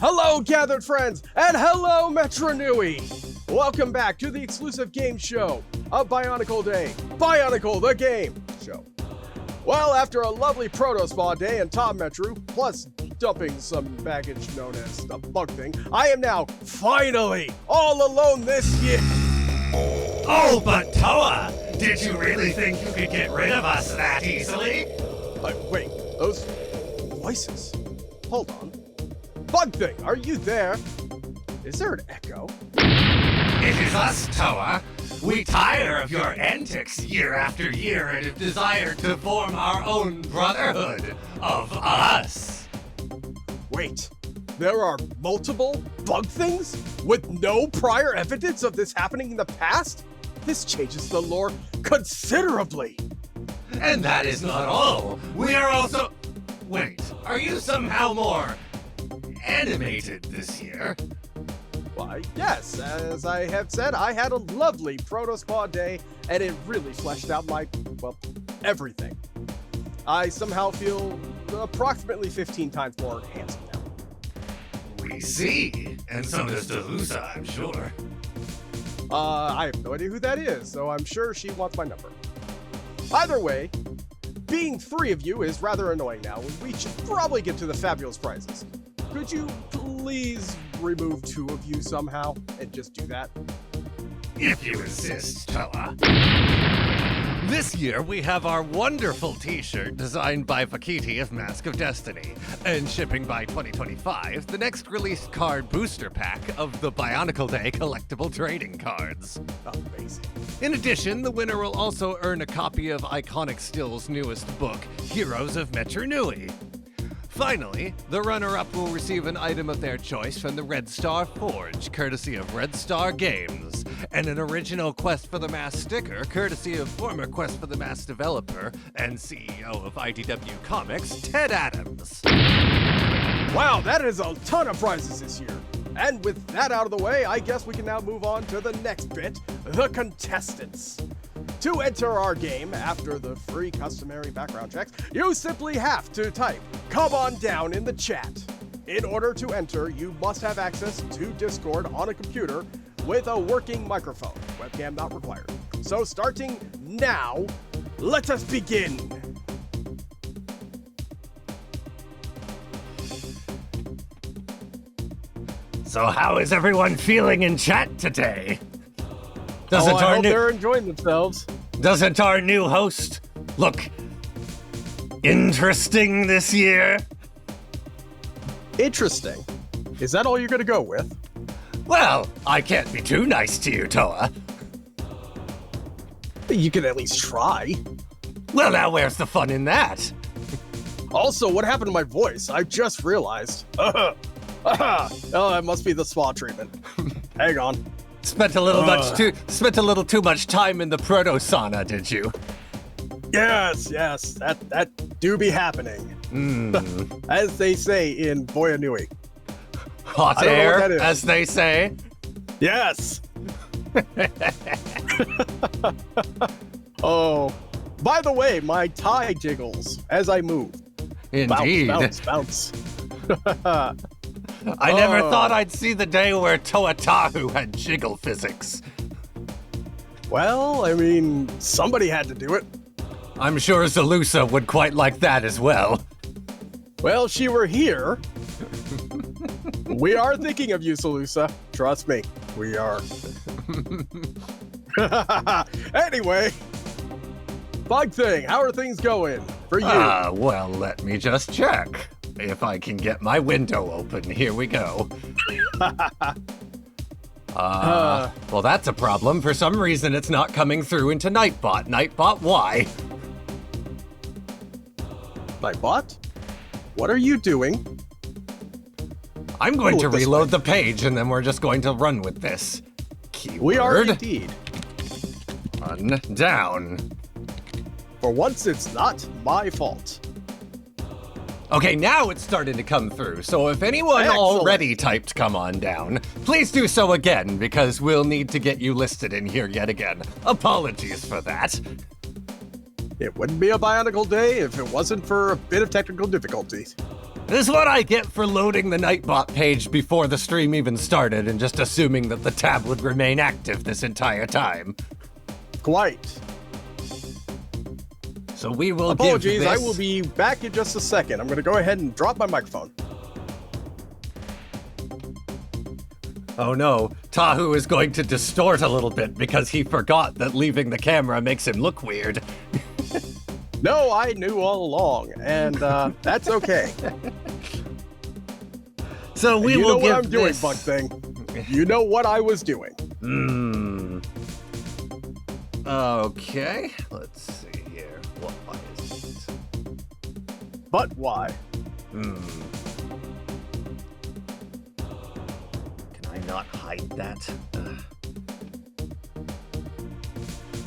Hello, gathered friends, and hello, Metro Nui! Welcome back to the exclusive game show of Bionicle Day, Bionicle the Game show. Well, after a lovely proto-spa day in Top Metro, plus dumping some baggage known as the bug thing, I am now, finally, all alone this year! Oh, but Toa, did you really think you could get rid of us that easily? Wait, those voices? Hold on. Bug thing, are you there? Is there an echo? It is us, Toa. We tire of your antics year after year and have desired to form our own brotherhood of us. Wait, there are multiple bug things with no prior evidence of this happening in the past? This changes the lore considerably. And that is not all. We are also... Wait, are you somehow more animated this year? Why, yes, as I have said, I had a lovely proto-spa day, and it really fleshed out my, well, everything. I somehow feel approximately 15 times more handsome now. We see, and so does Delusa, I'm sure. I have no idea who that is, so I'm sure she wants my number. Either way, being three of you is rather annoying now, and we should probably get to the fabulous prizes. Could you please remove two of you somehow and just do that? If you insist, Toa. This year we have our wonderful t-shirt designed by Vahkiti of Mask of Destiny, and shipping by 2025, the next released card booster pack of the Bionicle Day collectible trading cards. Amazing. In addition, the winner will also earn a copy of Iconic Still's newest book, Heroes of Metro Nui. Finally, the runner-up will receive an item of their choice from the Red Star Forge, courtesy of Red Star Games, and an original Quest for the Mass sticker, courtesy of former Quest for the Mass developer and CEO of IDW Comics, Ted Adams. Wow, that is a ton of prizes this year. And with that out of the way, I guess we can now move on to the next bit, the contestants. To enter our game, after the free customary background checks, you simply have to type, "Come on down" in the chat. In order to enter, you must have access to Discord on a computer with a working microphone. Webcam not required. So starting now, let us begin. So how is everyone feeling in chat today? I hope they're enjoying themselves. Doesn't our new host look interesting this year? Interesting. Is that all you're gonna go with? Well, I can't be too nice to you, Toa. You can at least try. Well, now where's the fun in that? Also, what happened to my voice? I just realized. Oh, it must be the spa treatment. Hang on. Spent a little too much time in the proto sauna, did you? Yes, that do be happening. As they say in Boyanui. Hot air, as they say. Yes. Oh, by the way, my tie jiggles as I move. Indeed. Bounce, bounce, bounce. I never thought I'd see the day where Toa Tahu had jiggle physics. Well, I mean, somebody had to do it. I'm sure Zalusa would quite like that as well. Well, she were here. We are thinking of you, Zalusa. Trust me, we are. Anyway, Bug Thing, how are things going for you? Well, let me just check. If I can get my window open, here we go. Well, that's a problem. For some reason, it's not coming through into Nightbot. Nightbot, why? Nightbot? What are you doing? I'm going to reload the page, and then we're just going to run with this. Keyword. We are indeed. Run down. For once, it's not my fault. Okay, now it's starting to come through, so if anyone already typed "come on down," please do so again, because we'll need to get you listed in here yet again. Apologies for that. It wouldn't be a Bionicle Day if it wasn't for a bit of technical difficulties. This is what I get for loading the Nightbot page before the stream even started and just assuming that the tab would remain active this entire time. Quite. So we will Apologies, give this... I will be back in just a second. I'm going to go ahead and drop my microphone. Oh no, Tahu is going to distort a little bit because he forgot that leaving the camera makes him look weird. No, I knew all along, and that's okay. So we you will know give what I'm doing, this... Bug Thing. You know what I was doing. Okay, let's see here. Why is it? But why? Can I not hide that?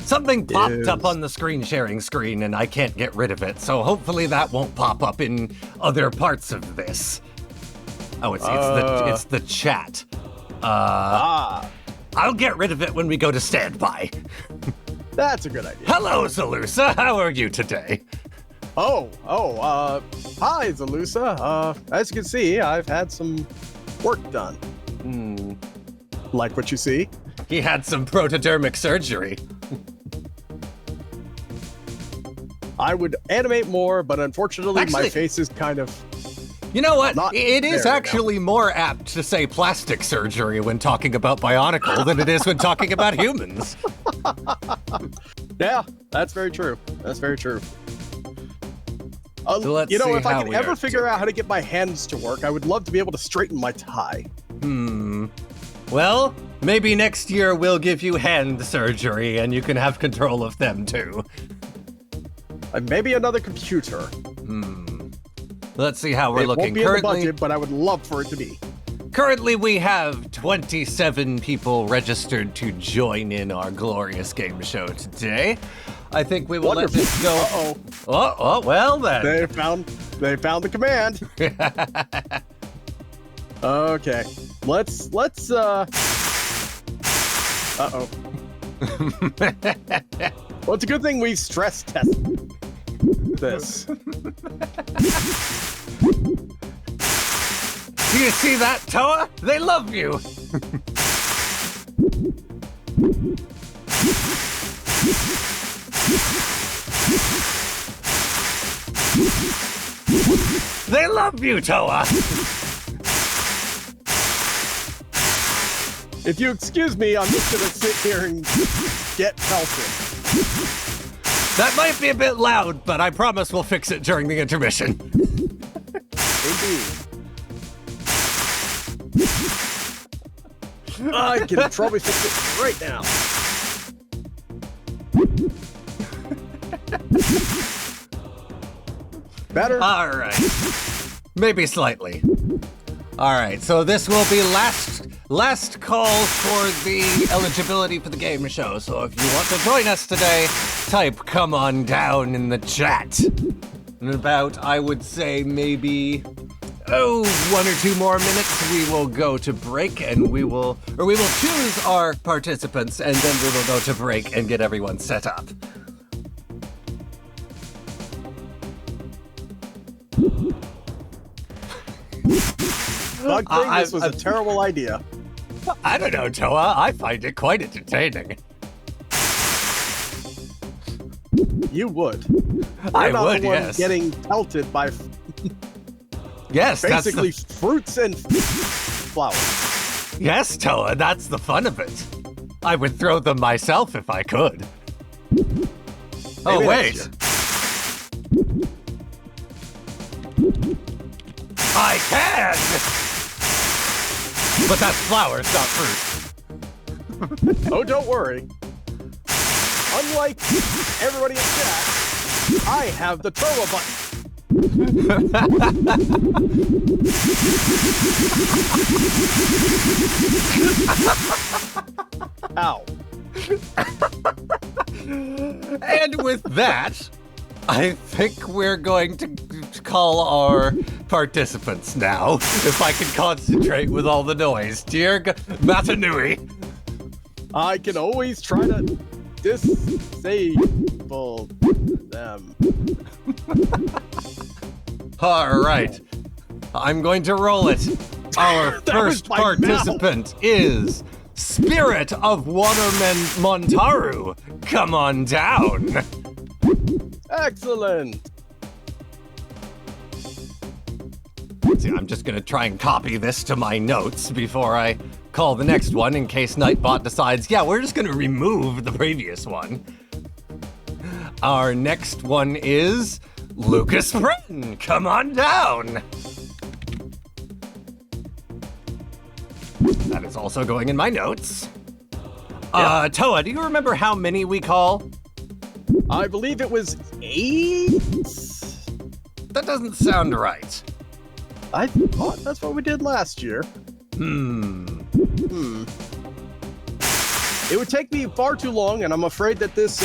Something popped up on the screen sharing screen and I can't get rid of it, so hopefully that won't pop up in other parts of this. Oh, it's the chat. I'll get rid of it when we go to standby. That's a good idea. Hello, Zalusa. How are you today? Hi, Zalusa. As you can see, I've had some work done. Like what you see? He had some protodermic surgery. I would animate more, but unfortunately, Actually, my face is kind of... You know what? Not It is there actually more apt to say plastic surgery when talking about Bionicle than it is when talking about humans. Yeah, that's very true. That's very true. So let's you know, see if I how can we ever are figure doing. out how to get my hands to work, I would love to be able to straighten my tie. Well, maybe next year we'll give you hand surgery and you can have control of them too. Maybe another computer. Let's see how we're It looking. won't be in the budget, but I would love for it to be. Currently, we have 27 people registered to join in our glorious game show today. I think we will Wonderful. let this go. Uh-oh. Oh, well then. They found the command. Okay. Let's uh-oh. Well, it's a good thing we stress tested this. Do you see that, Toa? They love you. They love you, Toa. If you excuse me, I'm just gonna sit here and get pelted. That might be a bit loud, but I promise we'll fix it during the intermission. Indeed. I can probably fix it right now. Better? All right. Maybe slightly. All right, so this will be last call for the eligibility for the game show. So if you want to join us today, type "come on down" in the chat. In about, I would say, maybe 1 or 2 more minutes, we will go to break and we will choose our participants and then we will go to break and get everyone set up. Bug Thing, this was a terrible idea. I don't know, Toa. I find it quite entertaining. You would. I You're not would, the one yes. getting pelted by Yes, basically that's fruits and flowers. yes, Toa. That's the fun of it. I would throw them myself if I could. Oh Maybe wait, next I can. But that's flowers, not fruit. Oh, don't worry. Unlike everybody in chat, I have the turbo button. Ow. And with that, I think we're going to call our participants now, if I can concentrate with all the noise. Dear Matanui. I can always try to disable them. All right. I'm going to roll it. Our first participant is Spirit of Waterman Montaru. Come on down. Excellent. See, I'm just going to try and copy this to my notes before I call the next one in case Nightbot decides, yeah, we're just going to remove the previous one. Our next one is Lucas Brenton. Come on down. That is also going in my notes. Toa, do you remember how many we call? I believe it was 8? That doesn't sound right. I thought that's what we did last year. It would take me far too long, and I'm afraid that this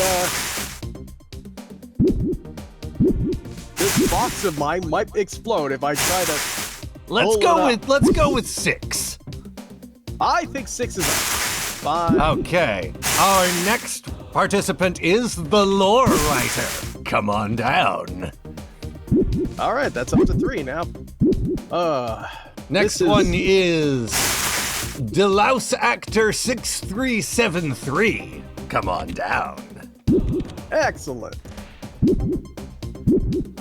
box of mine might explode if I try to. Let's go with 6. I think 6 is fine. Okay. Our next participant is the Lore Writer. Come on down. All right, that's up to 3 now. Next one is Delouse Actor 6373. Come on down. Excellent.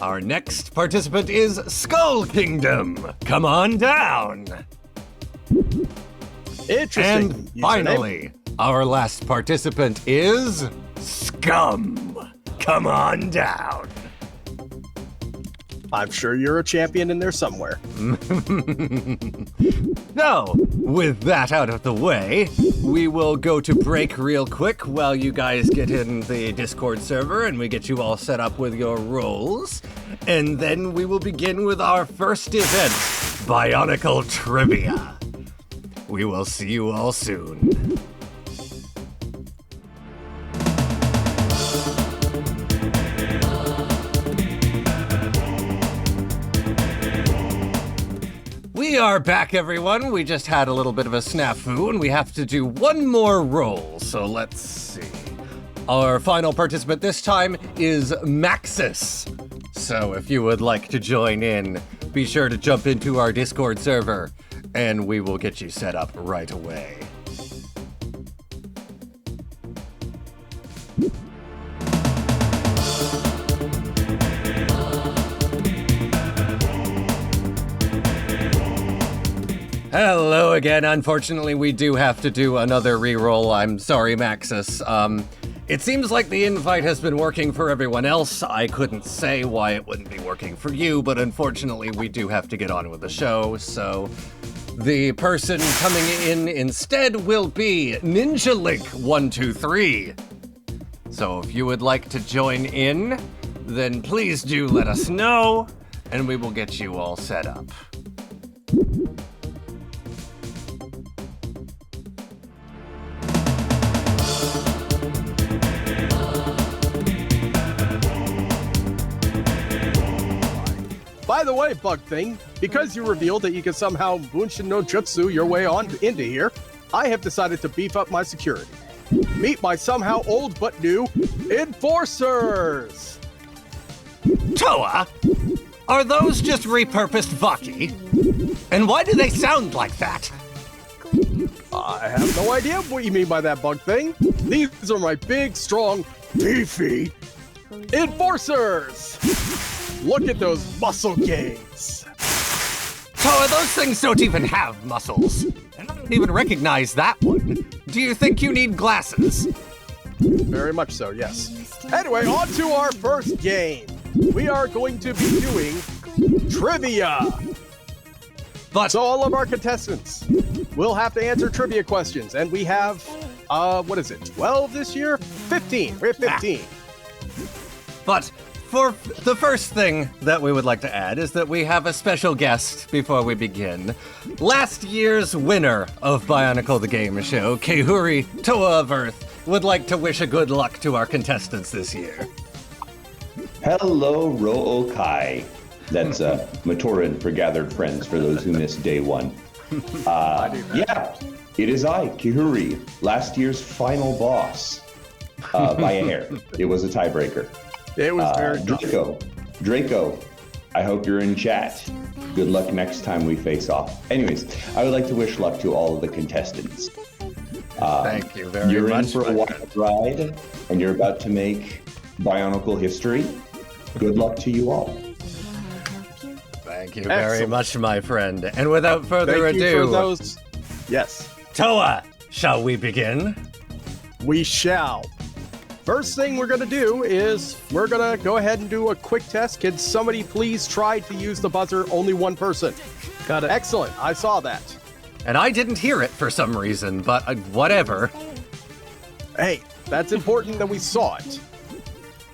Our next participant is Skull Kingdom. Come on down. Interesting. And username. finally, our last participant is Scum. Come on down. I'm sure you're a champion in there somewhere. So, with that out of the way, we will go to break real quick while you guys get in the Discord server and we get you all set up with your roles. And then we will begin with our first event, Bionicle Trivia. We will see you all soon. We are back, everyone. We just had a little bit of a snafu, and we have to do one more roll. So let's see. Our final participant this time is Maxis. So if you would like to join in, be sure to jump into our Discord server, and we will get you set up right away. Hello again. Unfortunately, we do have to do another reroll. I'm sorry, Maxis. It seems like the invite has been working for everyone else. I couldn't say why it wouldn't be working for you, but unfortunately, we do have to get on with the show, so the person coming in instead will be Ninja Link 123. So if you would like to join in, then please do let us know, and we will get you all set up. By the way, Bug Thing, because you revealed that you can somehow Bunshin no Jutsu your way on into here, I have decided to beef up my security. Meet my somehow old but new enforcers! Toa, are those just repurposed Vahkiti? And why do they sound like that? I have no idea what you mean by that, Bug Thing. These are my big, strong, beefy enforcers! Look at those muscle gains. Toa, those things don't even have muscles. And I don't even recognize that one. Do you think you need glasses? Very much so, yes. Anyway, on to our first game. We are going to be doing trivia. But So all of our contestants will have to answer trivia questions. And we have, 12 this year? 15. We have 15. But for the first thing that we would like to add is that we have a special guest before we begin. Last year's winner of Bionicle the Game show, Kehuri Toa of Earth, would like to wish a good luck to our contestants this year. Hello, Ro-Okai. That's Matoran for gathered friends for those who missed day one. Yeah, it is I, Kehuri, last year's final boss by a hair. It was a tiebreaker. It was very tough. Draco, I hope you're in chat. Good luck next time we face off. Anyways, I would like to wish luck to all of the contestants. Thank you very You're much. in for a wild ride, and you're about to make Bionicle history. Good luck to you all. Thank you very much, my friend. And without further Thank ado, you for those. Yes, Toa, shall we begin? we shall. First thing we're going to do is we're going to go ahead and do a quick test. Can somebody please try to use the buzzer? Only one person. Got it. Excellent. I saw that. And I didn't hear it for some reason, but whatever. Hey, that's important that we saw it.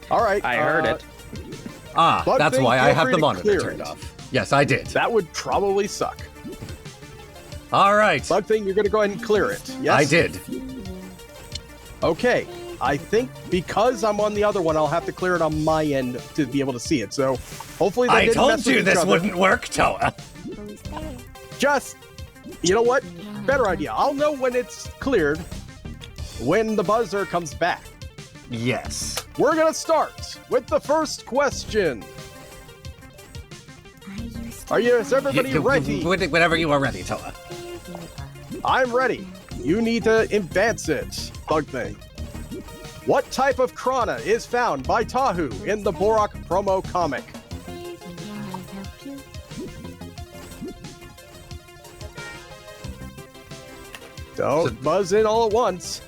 All right. I heard it. Bug That's thing, why I feel have free the to monitor clear turned it. off. Yes, I did. That would probably suck. All right. Bug thing, you're going to go ahead and clear it. Yes? I did. Okay. I think because I'm on the other one, I'll have to clear it on my end to be able to see it. So hopefully they I didn't told mess with you each this other. wouldn't work, Toa. Just, you know what? Better idea. I'll know when it's cleared when the buzzer comes back. Yes. We're going to start with the first question. Is everybody ready? Whenever you are ready, Toa. I'm ready. You need to advance it, Bug Thing. What type of Krana is found by Tahu in the Borak promo comic? Don't buzz in all at once.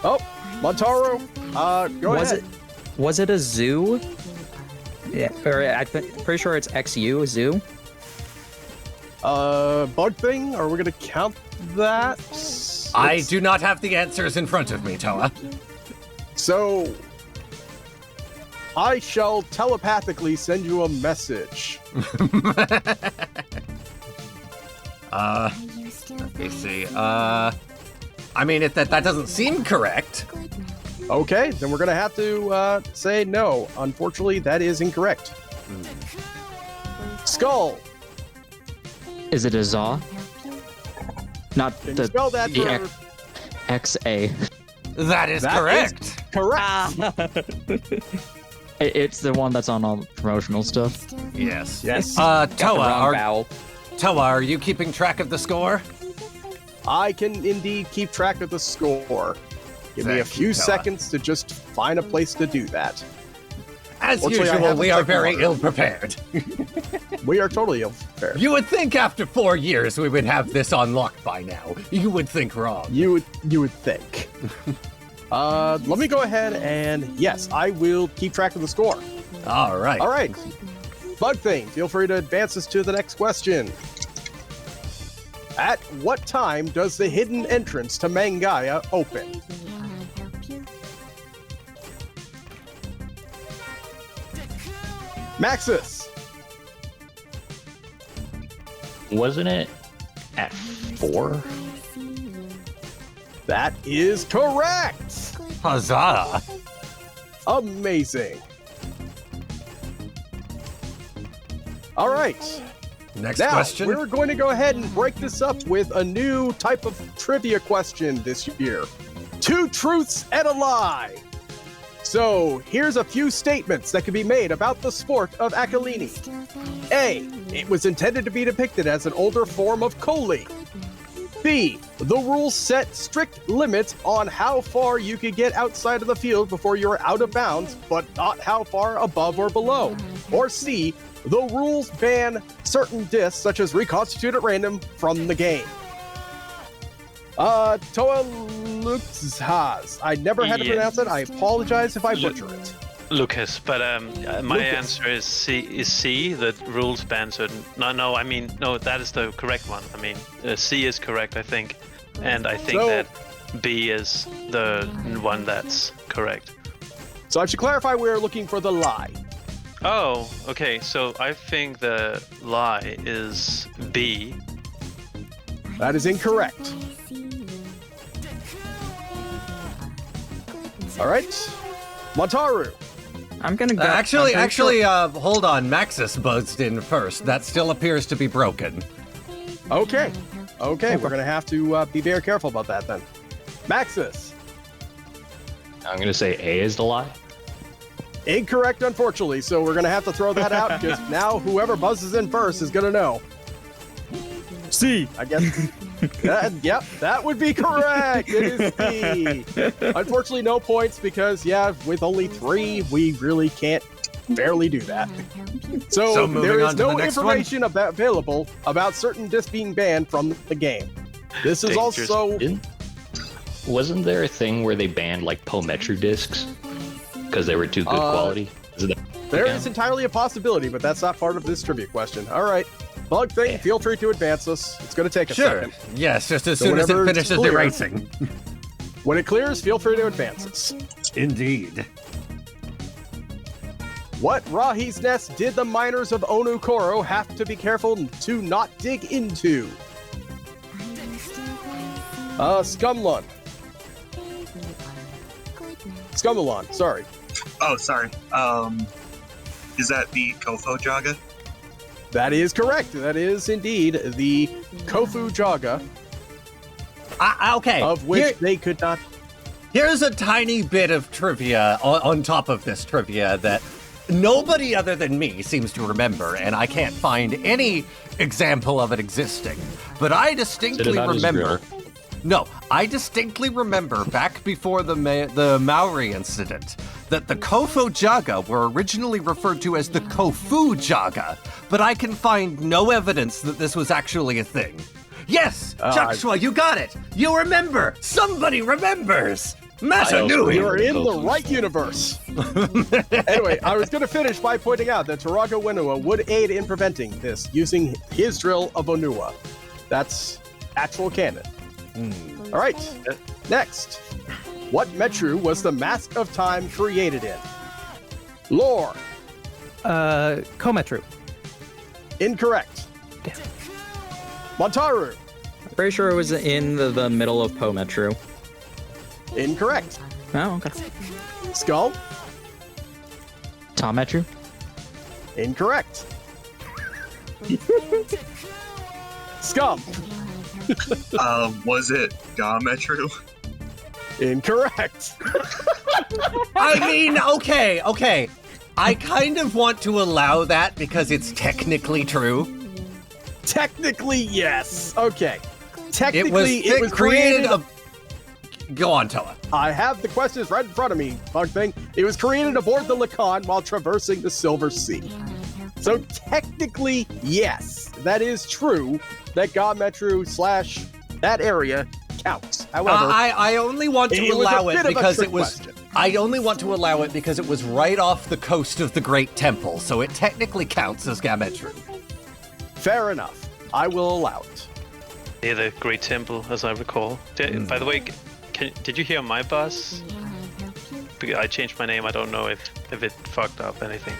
Oh, Montaro, go ahead. Was it a zoo? Yeah, or I'm pretty sure it's XU, zoo. Bug Thing, are we gonna count that? I do not have the answers in front of me, Toa. So, I shall telepathically send you a message. Let me see. I mean, that doesn't seem correct. Okay, then we're gonna have to say no. Unfortunately, that is incorrect. Skull. Is it a Zaw? Not Can the you spell that the for? XA. That is That correct. is correct. It's the one that's on all the promotional stuff. Yes. Yes. Got the wrong Toa, vowel. are you keeping track of the score? I can indeed keep track of the score. Give me a Thank few you, Toa. seconds to just find a place to do that. As Fortunately, I usual, have we to are check very water. ill-prepared. We are totally ill-prepared. You would think after 4 years we would have this unlocked by now. You would think wrong. You would think. Let me go ahead and yes, I will keep track of the score. All right. All right. Bug Thing, feel free to advance us to the next question. At what time does the hidden entrance to Mangaya open? Maxis. Wasn't it at 4? That is correct. Huzzah! Amazing. All right. Next Now, question. we're going to go ahead and break this up with a new type of trivia question this year. 2 truths and a lie. So, here's a few statements that can be made about the sport of Akilini. A. It was intended to be depicted as an older form of Koli. B. The rules set strict limits on how far you could get outside of the field before you're out of bounds, but not how far above or below. Or C. The rules ban certain discs, such as reconstitute at random, from the game. Toa Luxhaz. I never had to Yeah. pronounce it. I apologize if I butcher it. Lucas, but my Lucas. answer is C. The rules ban certain. No, that is the correct one. I mean, C is correct, I think, and I think So- that B is the one that's correct. So I should clarify, we're looking for the lie. Oh, okay. So I think the lie is B. That is incorrect. All right, Montaru. I'm gonna go. Actually, I'm pretty sure- hold on. Maxis buzzed in first. That still appears to be broken. Okay, we're gonna have to be very careful about that then. Maxis. I'm gonna say A is the lie. Incorrect, unfortunately, so we're going to have to throw that out because now whoever buzzes in first is going to know. C. I guess. Yep, that would be correct. It is C. Unfortunately, no points because, with only 3, we really can't barely do that. So there is no information available about certain discs being banned from the game. This is also... Wasn't there a thing where they banned like Pometru discs because they were too good quality? There is entirely a possibility, but that's not part of this trivia question. All right. Bug thing, feel free to advance us. It's going to take a second. Yes, just as soon as it finishes erasing. When it clears, feel free to advance us. Indeed. What Rahi's nest did the miners of Onukoro have to be careful to not dig into? Scumlun. Scumalon, sorry. Oh, sorry. Is that the Kofo Jaga? That is correct. That is indeed the Kofu Jaga. Okay. Of which they could not... Here's a tiny bit of trivia on top of this trivia that nobody other than me seems to remember, and I can't find any example of it existing. But I distinctly remember... No, I distinctly remember back before the Maori incident that the Kofo Jaga were originally referred to as the Kofu Jaga, but I can find no evidence that this was actually a thing. Yes, Chakshwa, you got it. You remember. Somebody remembers. Matanui. You're in the right universe. Anyway, I was going to finish by pointing out that Turaga Wenua would aid in preventing this using his drill of Onua. That's actual canon. All right, next. What Metru was the Mask of Time created in? Lore. Kometru. Incorrect. Damn. Montaru. I'm pretty sure it was in the middle of Pometru. Incorrect. Oh, okay. Skull. Tometru. Incorrect. Scum. Was it Gametru? Incorrect. I mean, okay. I kind of want to allow that because it's technically true. Technically, yes. Okay. Technically, it was created... Go on, Toa. I have the questions right in front of me, Bug Thing. It was created aboard the Lacan while traversing the Silver Sea. So technically, yes, that is true that Gametru / that area counts. However, I only want to allow it because it was... question. I only want to allow it because it was right off the coast of the Great Temple, so it technically counts as Gametru. Fair enough. I will allow it. Near the Great Temple, as I recall. By the way, did you hear my buzz? Because I changed my name. I don't know if it fucked up anything.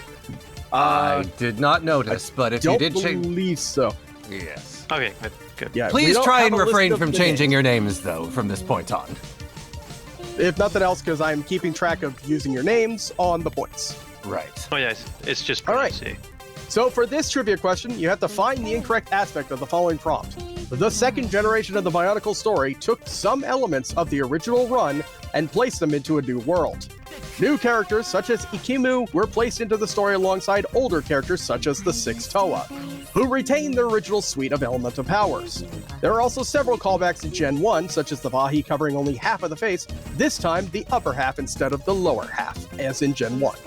I did not notice, but if you did change... Don't believe so. Yes. Okay, good. Yeah, Please try and refrain from changing your names, though, from this point on. If nothing else, because I'm keeping track of using your names on the points. Right. Oh yeah, it's just All right. C. So for this trivia question, you have to find the incorrect aspect of the following prompt. The second generation of the Bionicle story took some elements of the original run and placed them into a new world. New characters such as Ikimu were placed into the story alongside older characters such as the Six Toa, who retained their original suite of elemental powers. There are also several callbacks in Gen 1, such as the Vahi covering only half of the face, this time the upper half instead of the lower half, as in Gen 1.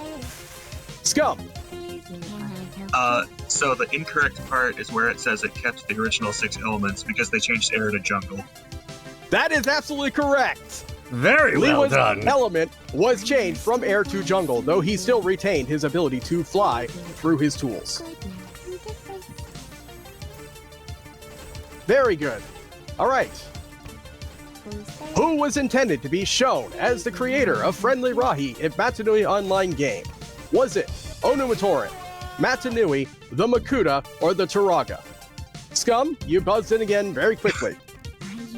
Scum. So the incorrect part is where it says it kept the original 6 elements because they changed air to jungle. That is absolutely correct. Very well done. Element was changed from air to jungle, though he still retained his ability to fly through his tools. Very good. All right. Who was intended to be shown as the creator of Friendly Rahi in Matanui Online game? Was it Onumatoran, Matanui, the Makuta, or the Turaga? Scum, you buzzed in again very quickly.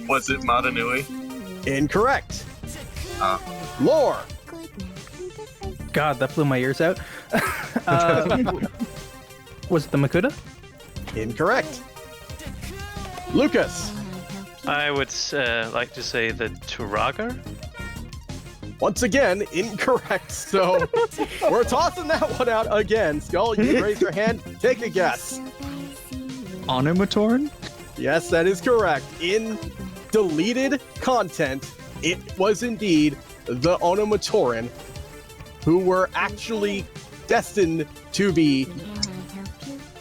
Was it Matanui? Incorrect. Lore. God, that blew my ears out. Was it the Makuta? Incorrect. Lucas. I would like to say the Turaga. Once again, incorrect. So we're tossing that one out again. Skull, you raise your hand. Take a guess. Onomatoran? Yes, that is correct. In deleted content, it was indeed the Onomatoran who were actually destined to be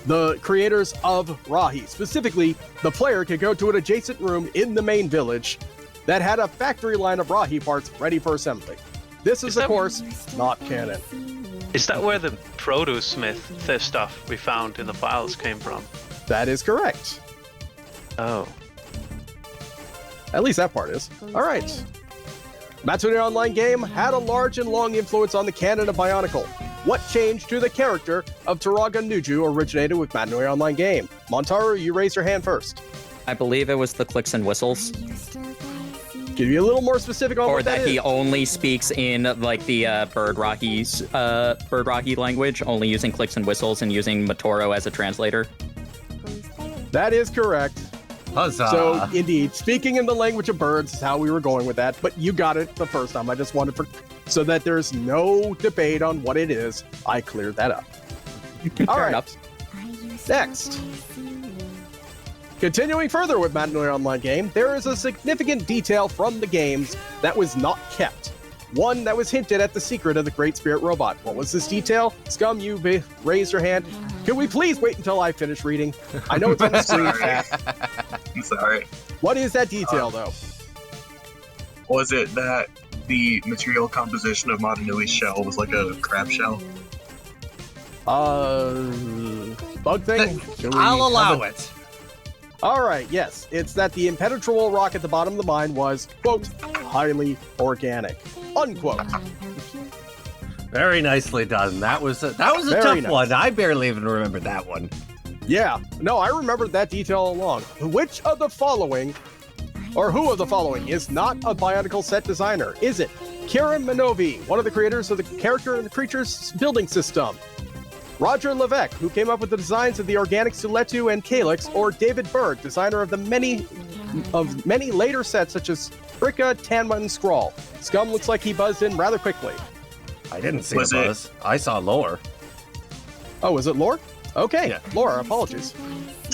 the creators of Rahi. Specifically, the player could go to an adjacent room in the main village that had a factory line of Rahi parts ready for assembly. This is of course, not canon. Is that where the produce smith stuff we found in the files came from? That is correct. Oh. At least that part is. All right. Matsune Online Game had a large and long influence on the canon of Bionicle. What change to the character of Turaga Nuju originated with Matsune Online Game? Montaru, you raise your hand first. I believe it was the clicks and whistles. Give you a little more specific on Or what that that he is. only speaks in like the Bird Rahi language, only using clicks and whistles and using Matoro as a translator. That is correct. Huzzah. So, indeed, speaking in the language of birds is how we were going with that, but you got it the first time. I just wanted so that there's no debate on what it is, I cleared that up. All right. enough. Next. Continuing further with Matsune Online Game, there is a significant detail from the games that was not kept. One that was hinted at the secret of the Great Spirit Robot. What was this detail? Scum, you raised your hand. Could we please wait until I finish reading? I know it's on the screen. I'm sorry. What is that detail, though? Was it that the material composition of Matanui's shell was like a crab shell? Bug thing? I'll allow it. All right, yes. It's that the impenetrable rock at the bottom of the mine was, quote, highly organic, unquote. Very nicely done. That was a Very tough nice. one. I barely even remember that one. Yeah, no, I remembered that detail all along. Which of the following, or who of the following, is not a Bionicle set designer? Is it Kieran Minovi, one of the creators of the character and the creature's building system? Roger Levesque, who came up with the designs of the organic Suletu and Calyx, or David Berg, designer of the many later sets such as Bricka, Tanma, and Scrawl. Scum looks like he buzzed in rather quickly. I didn't see Was a it- buzz. I saw lore. Oh, was it Lore? Okay, Yeah. Lore, apologies.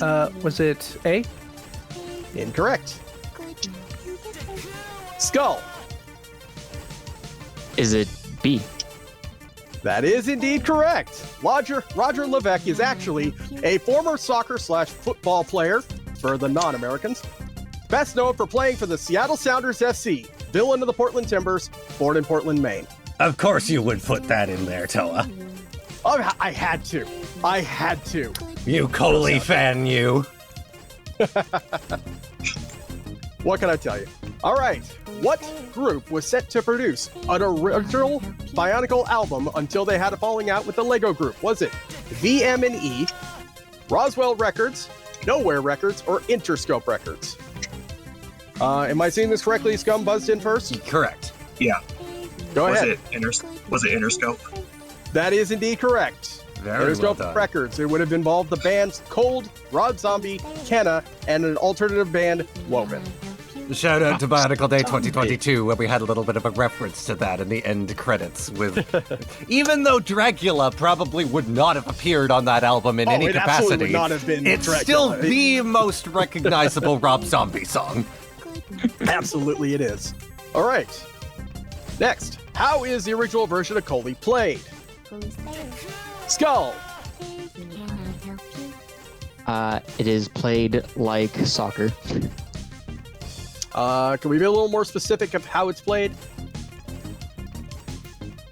Was it A? Incorrect. Skull. Is it B? That is indeed correct. Roger Levesque is actually a former soccer/football player for the non-Americans. Best known for playing for the Seattle Sounders FC, villain of the Portland Timbers, born in Portland, Maine. Of course you would put that in there, Toa. Oh, I had to. You Coley fan, you. What can I tell you? All right. What group was set to produce an original Bionicle album until they had a falling out with the Lego group? Was it VM&E, Roswell Records, Nowhere Records, or Interscope Records? Am I seeing this correctly? Scum buzzed in first? Correct. Yeah. Go Was ahead. Was it Interscope? That is indeed correct. Very well Interscope done. Records. It would have involved the bands Cold, Rod Zombie, Kenna, and an alternative band, Woven. Shout out to Bionicle Day 2022, where we had a little bit of a reference to that in the end credits. With, even though Dracula probably would not have appeared on that album in any it absolutely capacity, would not have been it's Dracula. still the most recognizable Rob Zombie song. Absolutely it is. All right. Next, how is the original version of Coley played? Skull. It is played like soccer. Can we be a little more specific of how it's played?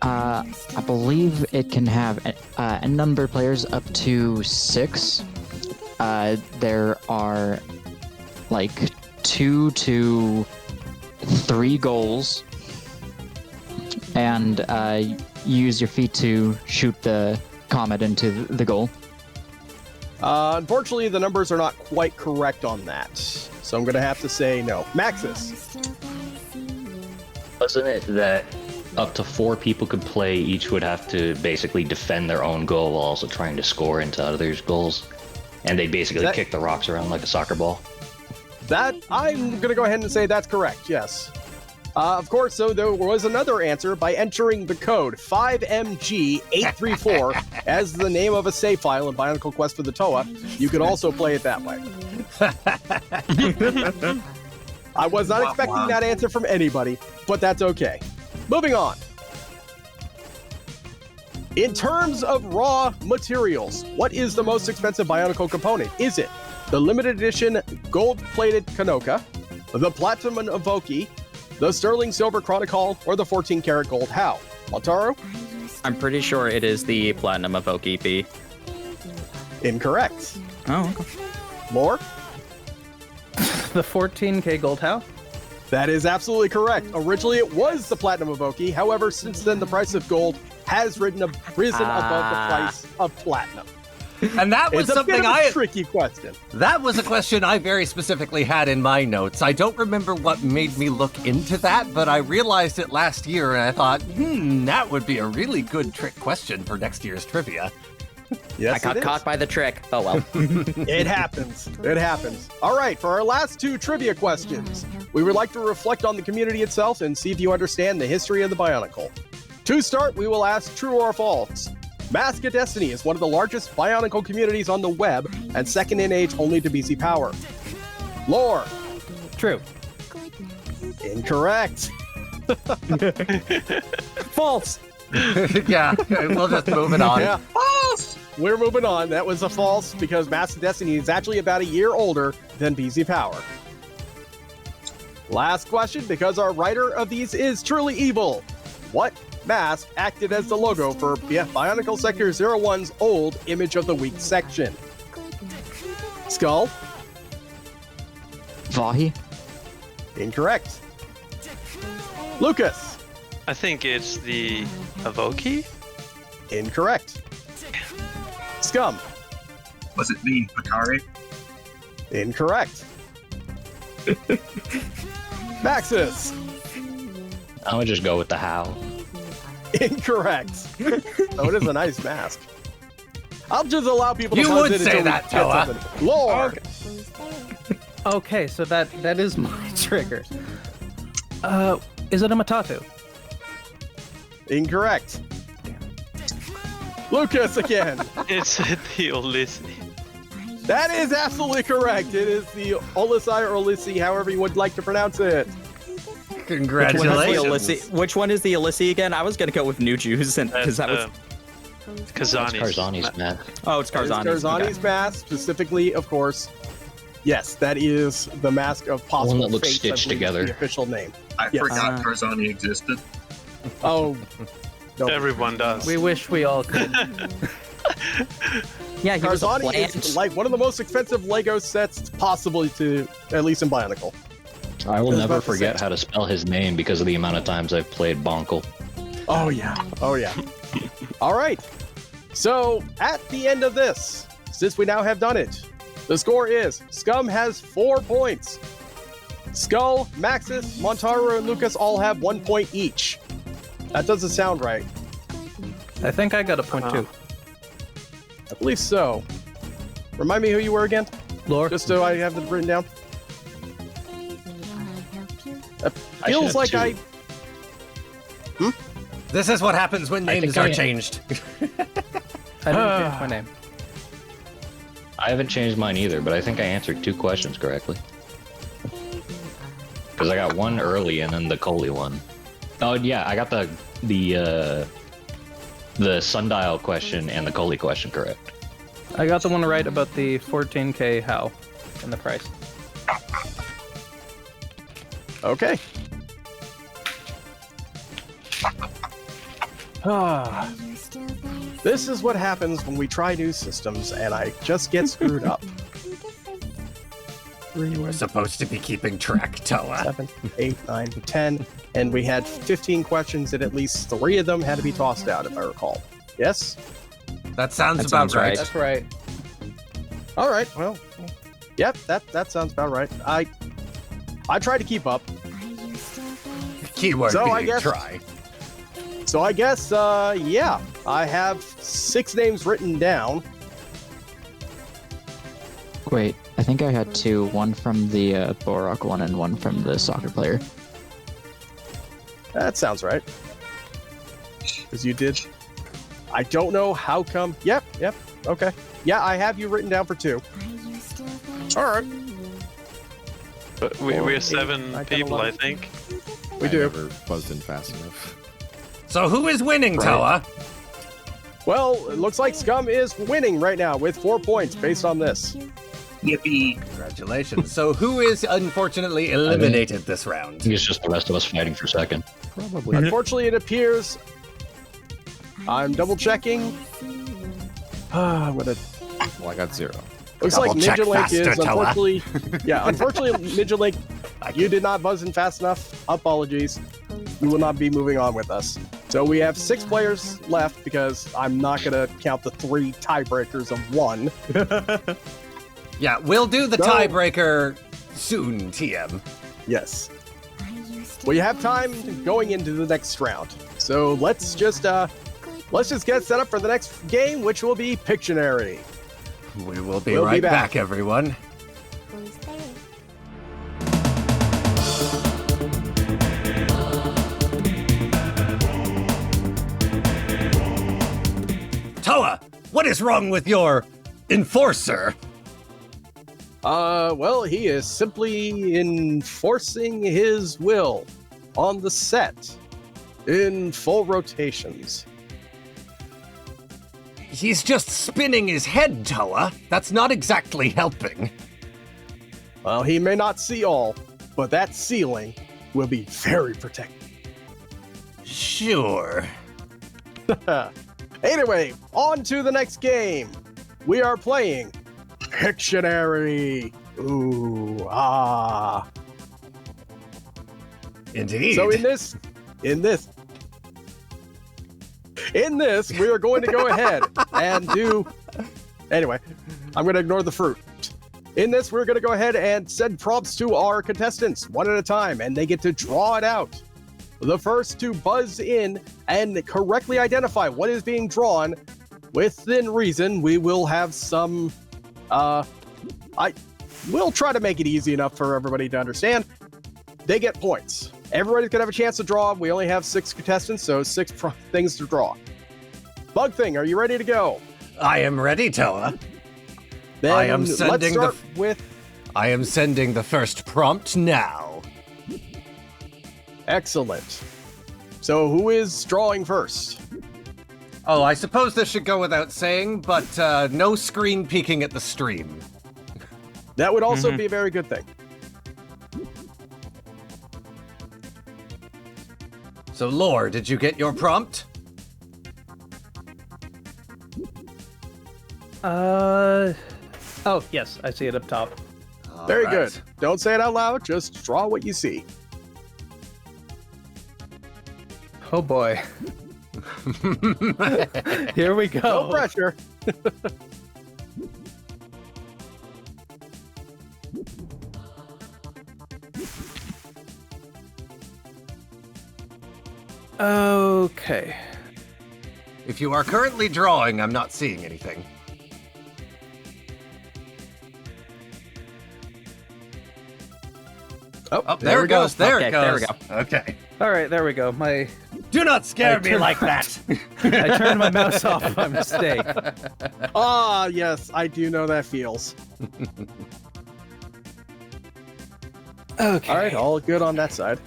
I believe it can have a number of players up to 6. There are like 2 to 3 goals, and use your feet to shoot the comet into the goal. Unfortunately, the numbers are not quite correct on that, so I'm going to have to say no. Maxis. Wasn't it that up to 4 people could play? Each would have to basically defend their own goal while also trying to score into others' goals, and they basically kick the rocks around like a soccer ball. That, I'm going to go ahead and say that's correct, yes. Of course, so there was another answer by entering the code 5MG834 as the name of a save file in Bionicle Quest for the Toa. You could also play it that way. I was not expecting that answer from anybody, but that's okay. Moving on. In terms of raw materials, what is the most expensive Bionicle component? Is it the limited edition gold-plated Kanoka, the platinum Evoki, the sterling silver Chronicle, or the 14-karat gold How? Montaro? I'm pretty sure it is the platinum Evoki B. Incorrect. Oh, okay. More? The 14K gold how? That is absolutely correct. Originally, it was the platinum Evoki. However, since then, the price of gold has risen above the price of platinum. And that was It's something a bit of a tricky question. That was a question I very specifically had in my notes. I don't remember what made me look into that, but I realized it last year and I thought, that would be a really good trick question for next year's trivia. Yes, I got caught by the trick. Oh well. It happens. It happens. All right, for our last two trivia questions, we would like to reflect on the community itself and see if you understand the history of the Bionicle. To start, we will ask true or false. Mask of Destiny is one of the largest Bionicle communities on the web and second in age only to BC Power. Lore. True. Incorrect. False. Yeah, we'll just move it on. Yeah. False! We're moving on. That was a false because Mask of Destiny is actually about a year older than BC Power. Last question, because our writer of these is truly evil. What mask acted as the logo for Bionicle Sector 01's old Image of the Week section? Skull? Vahi? Incorrect. Lucas? I think it's the Evoki? Incorrect. Scum? Was it the Bakari? Incorrect. Maxis? I would just go with the How. Incorrect. Oh, it is a nice mask. I'll just allow people to You buzz would in say until we that, get Toa. something. Lore. Okay, so that is my trigger. Is it a Matatu? Incorrect. Lucas again. It's the Ulysses. That is absolutely correct. It is the Olisai or Olyssi, however you would like to pronounce it. Congratulations. Which one is the Ulysses again? I was gonna go with New Jews, and because that was. Kazani's. Karzani's mask. Oh, it's That is Karzani's. Karzani's mask, specifically, of course. Yes, that is the mask of possible that looks fates, I stitched believe is together. The official name. I Yes. forgot Karzani existed. Oh. No. Everyone does. We wish we all could. Yeah, he was a Karzani plant. is like one of the most expensive Lego sets possibly to, at least in Bionicle. I will I was never about to forget say. how to spell his name because of the amount of times I've played Bonkle. Oh yeah. Oh yeah. All right. So at the end of this, since we now have done it, the score is Scum has 4 points. Skull, Maxis, Montaro, and Lucas all have 1 point each. That doesn't sound right. I think I got a point too. I believe so. Remind me who you were again? Lore? Just so I have it written down. It I should feels have like two. I... This is what happens when I names think are I- changed. I didn't change my name. I haven't changed mine either, but I think I answered 2 questions correctly. Because I got one early and then the Coley one. Oh yeah, I got the sundial question and the Coley question correct. I got the one right about the 14K how and the price. Okay. Ah. This is what happens when we try new systems and I just get screwed up. You were supposed to be keeping track, Toa. 7, 8, 9, 10, and we had 15 questions and at least 3 of them had to be tossed out, if I recall. Yes? That sounds That about sounds right. right. That's right. All right, well, yep, that sounds about right. I try to keep up. Keyword So, I being guess- try. So I guess, yeah, I have 6 names written down. Wait, I think I had 2. One from the Borak one and one from the soccer player. That sounds right. Because you did. I don't know how come. Yep. Okay. Yeah, I have you written down for 2. All right. But we're 7 people, I think. We do. Never buzzed in fast enough. So who is winning, Toa? Well, it looks like Scum is winning right now with 4 points based on this. Yippee. Congratulations. So who is unfortunately eliminated this I round? think it's just the rest of us fighting for second. Probably. Unfortunately, it appears. I'm double checking. What a. Well, I got 0. Looks like Double check Ninja Link faster, is Toa. unfortunately. Yeah, unfortunately, Ninja Link, you did not buzz in fast enough. Apologies. You will not be moving on with us. So we have 6 players left because I'm not gonna count the 3 tiebreakers of 1. Yeah, we'll do the No. tiebreaker soon, TM. Yes. We have time going into the next round. So let's just get set up for the next game, which will be Pictionary. We will be We'll be right back. back, everyone. Toa, what is wrong with your enforcer? Well, he is simply enforcing his will on the set in full rotations. He's just spinning his head, Toa. That's not exactly helping. Well, he may not see all, but that ceiling will be very protected. Sure. Anyway, on to the next game. We are playing Pictionary. Ooh, ah. Indeed. So in this, we are going to go ahead and do. Anyway, I'm going to ignore the fruit. In this, we're going to go ahead and send prompts to our contestants one at a time, and they get to draw it out. The first to buzz in and correctly identify what is being drawn, within reason, we will have some. We'll try to make it easy enough for everybody to understand. They get points. Everybody's gonna have a chance to draw. We only have 6 contestants, so 6 things to draw. Bug Thing, are you ready to go? I am ready, Toa. Then I am let's sending start with. I am sending the first prompt now. Excellent. So who is drawing first? Oh, I suppose this should go without saying, but no screen peeking at the stream. That would also be a very good thing. So, Lore, did you get your prompt? Oh, yes, I see it up top. Very All good. right. Don't say it out loud, just draw what you see. Oh boy. Here we go. No pressure. Okay. If you are currently drawing, I'm not seeing anything. Oh, there it goes. There Okay, it goes. there we go. Okay. All right, there we go. Do not scare I me turned- like that. I turned my mouse off by mistake. Ah, yes, I do know that feels. Okay. All right, all good on that side.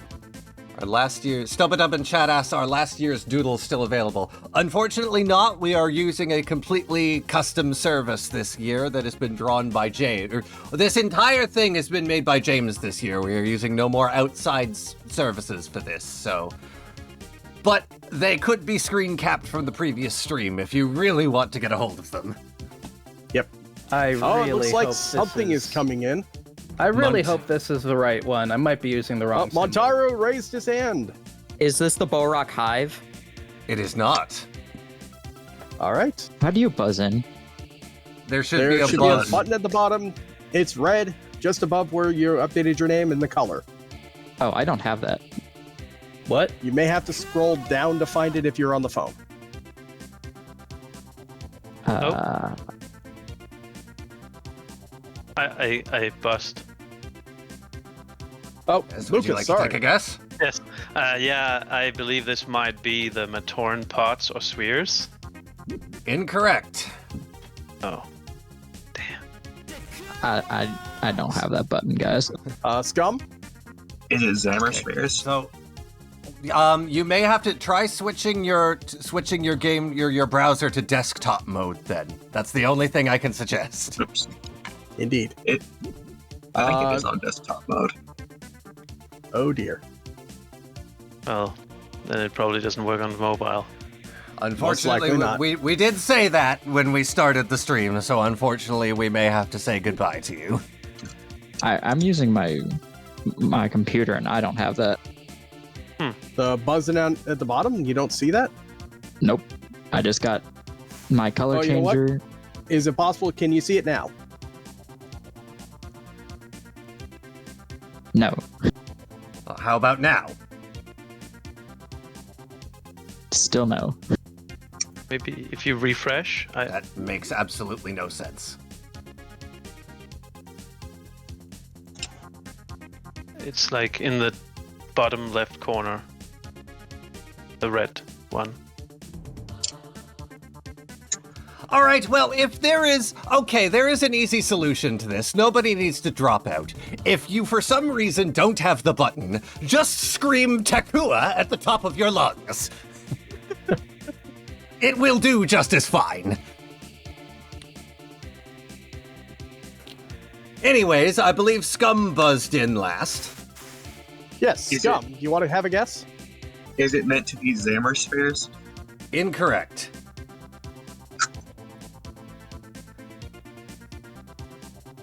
Our last year, Stubba in chat asks, are last year's doodles still available? Unfortunately not. We are using a completely custom service this year that has been drawn by James. This entire thing has been made by James this year. We are using no more outside services for this, so... But they could be screen capped from the previous stream if you really want to get a hold of them. Yep. I Oh, really it looks like hope something this is coming in. I really hope this is the right one. I might be using the wrong symbol. Montaro raised his hand. Is this the Borok Hive? It is not. All right. How do you buzz in? There should There be a should button. be a button at the bottom. It's red, just above where you updated your name and the color. Oh, I don't have that. What? You may have to scroll down to find it if you're on the phone. I bust. Oh, Yes, would Lucas, you like sorry. to take a guess? Yes. Yeah, I believe this might be the Matoran pots or spheres. Incorrect. Oh. I don't have that button, guys. Scum? Is it Zammer spheres? So, you may have to try switching your game, your browser to desktop mode. Then that's the only thing I can suggest. Oops. Indeed. I think it is on desktop mode. Oh dear. Well, then it probably doesn't work on mobile. Unfortunately, not. we did say that when we started the stream, so unfortunately we may have to say goodbye to you. I'm using my computer and I don't have that. The buzzing down at the bottom, you don't see that? Nope. I just got my color Oh, you know what? changer. Is it possible? Can you see it now? No. How about now? Still no. Maybe if you refresh, That makes absolutely no sense. it's like in the bottom left corner. The red one. All right, well, if there is an easy solution to this. Nobody needs to drop out. If you, for some reason, don't have the button, just scream Takua at the top of your lungs. It will do just as fine. Anyways, I believe Scum buzzed in last. Yes, Is Scum. You want to have a guess? Is it meant to be Zammer spheres? Incorrect.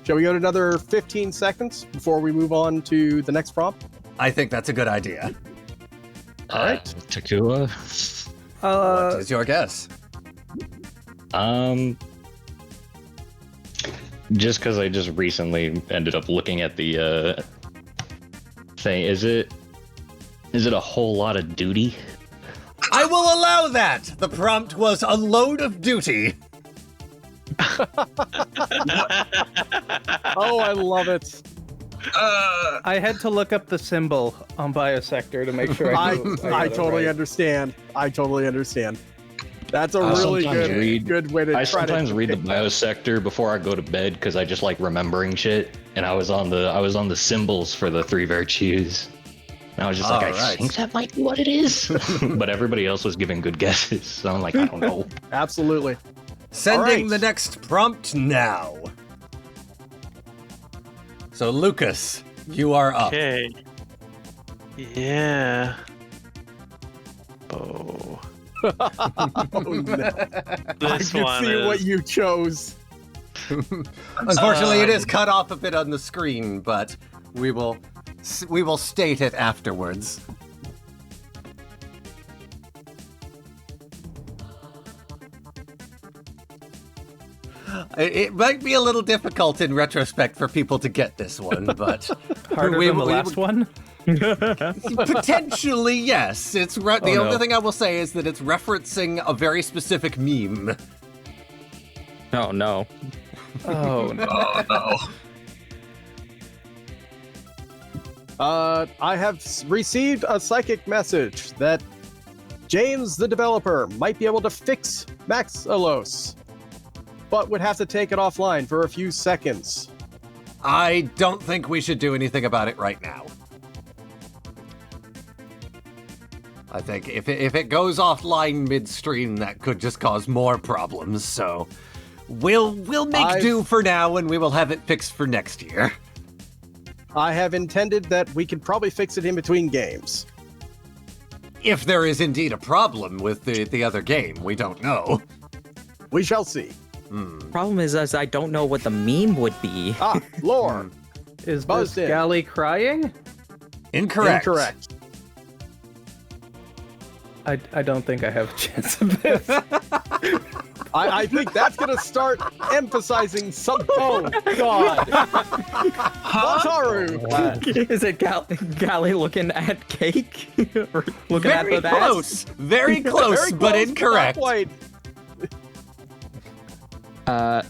Shall we go to another 15 seconds before we move on to the next prompt? I think that's a good idea. All right. Takua. What is your guess? Just because I just recently ended up looking at the thing, is it a whole lot of duty? I will allow that. The prompt was a load of duty. Oh, I love it. I had to look up the symbol on Biosector to make sure I knew. I totally understand. I totally understand. That's a really good way to try I to... sometimes read the biosector before I go to bed because I just like remembering shit. And I was on the symbols for the three virtues. And I was just I think that might be what it is. But everybody else was giving good guesses, so I'm like, I don't know. Absolutely. Sending the next prompt now. So, Lucas, you are up. Okay. Yeah. Oh. Oh, no. I This can one see is... what you chose. Unfortunately, it is cut off a bit on the screen, but we will state it afterwards. It might be a little difficult in retrospect for people to get this one, but Harder than the last one? Potentially, yes. It's the only thing I will say is that it's referencing a very specific meme. Oh no. Oh no. Oh no. I have received a psychic message that James, the developer, might be able to fix Maxalos, but would have to take it offline for a few seconds. I don't think we should do anything about it right now. I think if it goes offline midstream, that could just cause more problems. So we'll make do for now, and we will have it fixed for next year. I have intended that we could probably fix it in between games. If there is indeed a problem with the other game, we don't know. We shall see. Problem is I don't know what the meme would be. Ah, lore. Is Buzzed this in. Galley crying? Incorrect. Incorrect. I don't think I have a chance of this. I think that's going to start emphasizing some... Oh, God. Wataru. Is it Galley looking at cake? Or looking Very at the close. Very close, Very but close, incorrect. not quite.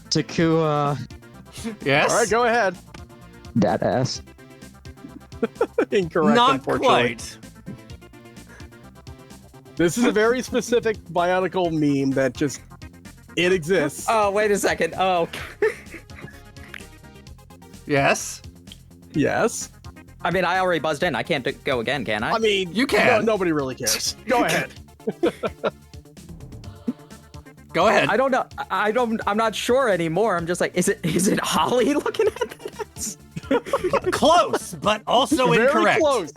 Takua, Yes. All right, go ahead. that ass. Incorrect, Not unfortunately. quite. This is a very specific Bionicle meme that just it exists. Oh, wait a second. Oh. Yes. Yes. I mean, I already buzzed in. I can't go again, can I? I mean, you can. Nobody really cares. Go ahead. Go ahead. I don't know. I'm not sure anymore. I'm just like, is it Holly looking at this? Close, but also Very incorrect. close.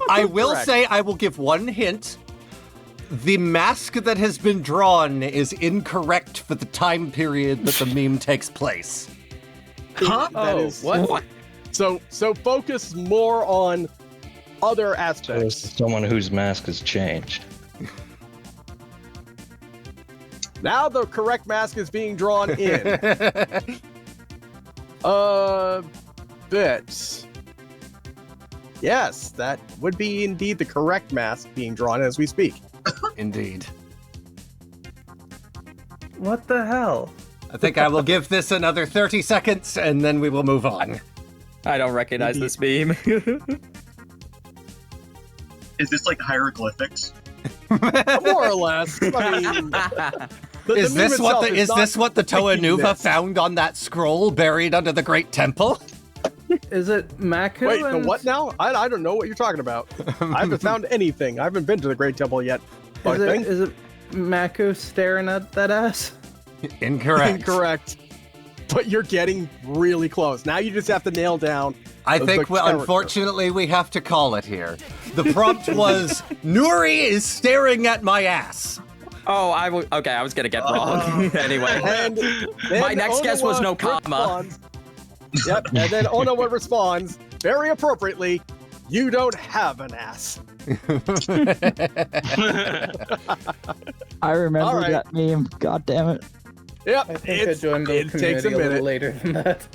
I will Correct. say, I will give one hint. The mask that has been drawn is incorrect for the time period that the meme takes place. Huh? That is What? so focus more on other aspects. Someone whose mask has changed. Now the correct mask is being drawn in. Bit. Yes, that would be indeed the correct mask being drawn as we speak. Indeed. What the hell? I think I will give this another 30 seconds and then we will move on. I don't recognize this meme. Is this like hieroglyphics? More or less. I mean, Is this what the Tahu Nuva this. found on that scroll buried under the Great Temple? Is it Maku? Wait, the and- what now? I don't know what you're talking about. I haven't found anything. I haven't been to the Great Temple yet. But I think Is it Maku staring at that ass? Incorrect. incorrect. But you're getting really close. Now you just have to nail down. I the think, character. unfortunately, we have to call it here. The prompt was, Nuri is staring at my ass. Oh, okay, I was gonna get wrong. Anyway. And then My next guess was no comma. responds- Yep, and then Onawa responds, very appropriately, you don't have an ass. I remember All right. that meme. God damn it. Yep, I think I joined the it takes community a a little minute. later than that.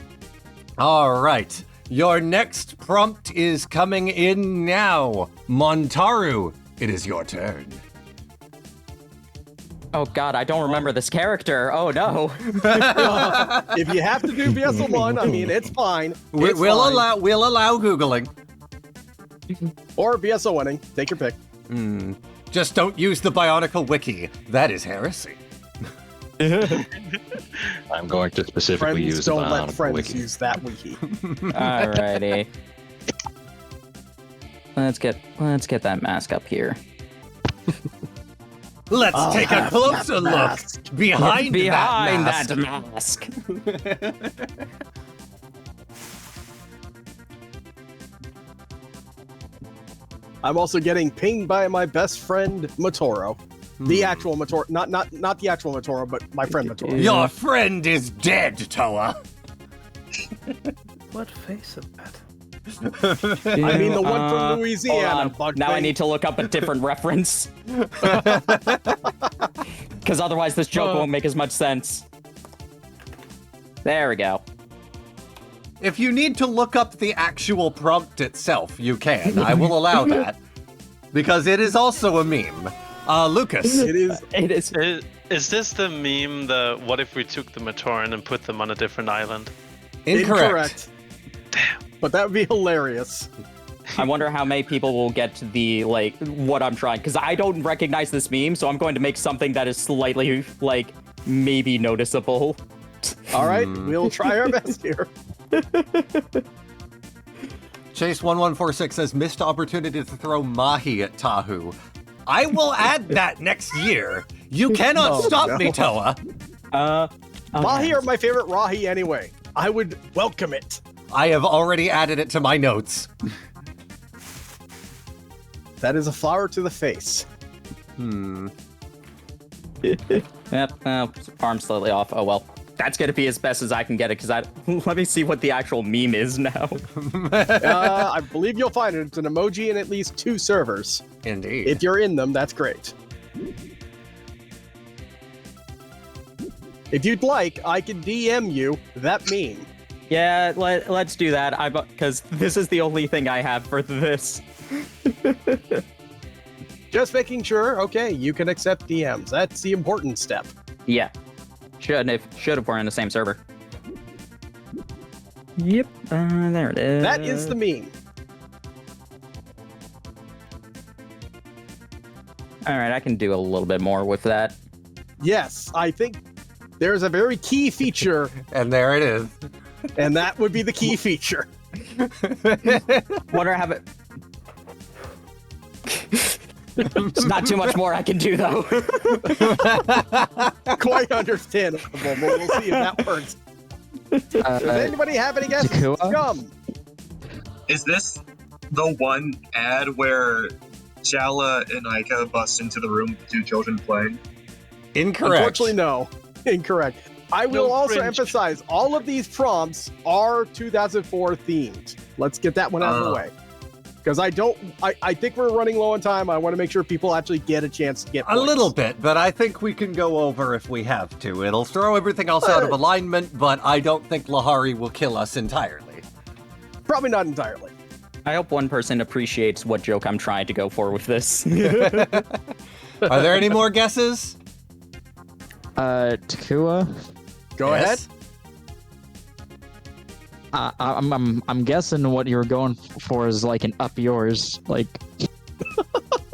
All right. Your next prompt is coming in now. Montaru, it is your turn. Oh God, I don't remember this character. Oh no. If you have to do BSL1, I mean, it's fine. It's We'll fine. allow Googling. Or BSL1ing. Take your pick. Just don't use the Bionicle wiki. That is heresy. I'm going to specifically Friends use the don't let Bionicle friends wiki. use that wiki. Alrighty. Let's get that mask up here. Let's take a closer look behind that that mask. mask. I'm also getting pinged by my best friend Motoro. The actual Motoro, not the actual Motoro, but my friend Motoro. Your friend is dead, Toa. What face of that? I mean the one from Louisiana. Hold on. Bug Now I thing. need to look up a different reference. Because otherwise this joke won't make as much sense. There we go. If you need to look up the actual prompt itself, you can. I will allow that. Because it is also a meme. Lucas. It is. It is. Is this the meme, the what if we took the Matoran and put them on a different island? Incorrect. Damn. But that would be hilarious. I wonder how many people will get to the, like, what I'm trying. Because I don't recognize this meme, so I'm going to make something that is slightly, like, maybe noticeable. All right, we'll try our best here. Chase1146 says, missed opportunity to throw Mahi at Tahu. I will add that next year. You cannot Oh, stop no. me, Toa. Mahi are my favorite Rahi anyway. I would welcome it. I have already added it to my notes. That is a flower to the face. Yep, arm slightly off. Oh well. That's gonna be as best as I can get it, because let me see what the actual meme is now. I believe you'll find it. It's an emoji in at least 2 servers. Indeed. If you're in them, that's great. If you'd like, I can DM you that meme. Yeah, let's do that. Because this is the only thing I have for this. Just making sure, okay, you can accept DMs. That's the important step. Yeah. Should if we're in the same server. Yep. There it is. That is the meme. All right, I can do a little bit more with that. Yes, I think there's a very key feature, And there it is. and that would be the key feature. Wonder how it. It's not too much more I can do, though. Quite understandable, but we'll see if that works. Does anybody have any guesses? Takua? Scum. Is this the one ad where Jala and Aika bust into the room with two children playing? Incorrect. Unfortunately, no. Incorrect. I will No also cringe. emphasize all of these prompts are 2004 themed. Let's get that one out of the way. Because I think we're running low on time. I want to make sure people actually get a chance to get A points. little bit, but I think we can go over if we have to. It'll throw everything else out of alignment, but I don't think Lahari will kill us entirely. Probably not entirely. I hope one person appreciates what joke I'm trying to go for with this. Are there any more guesses? Takua. Go ahead. I'm guessing what you're going for is like an up yours, like.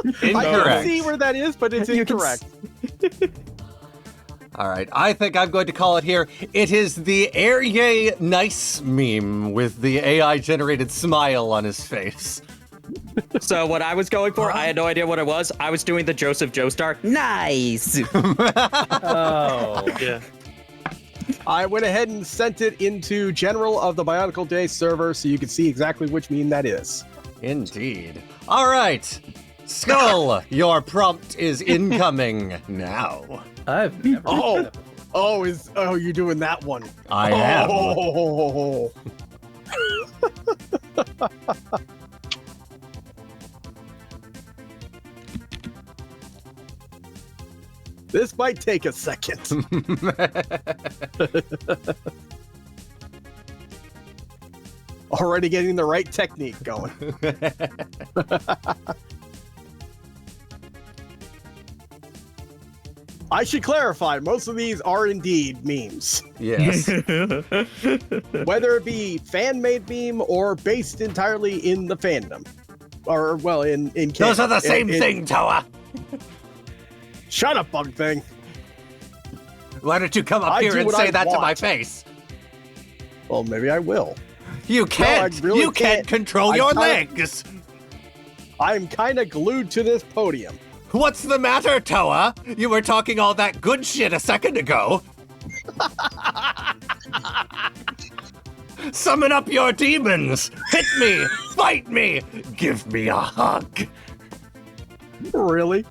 I can Incorrect. see where that is, but it's incorrect. All right, I think I'm going to call it here. It is the Airye Nice meme with the AI-generated smile on his face. So what I was going for, I had no idea what it was. I was doing the Joseph Joestar. Nice. Oh. Yeah. I went ahead and sent it into General of the Bionicle Day server so you can see exactly which meme that is. Indeed. All right, Skull, your prompt is incoming now. I've never. You're doing that one. I am. Oh. This might take a second. Already getting the right technique going. I should clarify, most of these are indeed memes. Yes. Whether it be fan-made meme or based entirely in the fandom. Or, well, in Those are the same thing, Toa. Shut up, bug thing. Why don't you come up I here do and what say I that to my want. face? Well, maybe I will. You can't. really you can't control I your kinda- legs. I'm kind of glued to this podium. What's the matter, Toa? You were talking all that good shit a second ago. Summon up your demons. Hit me. Fight me. Give me a hug. Really?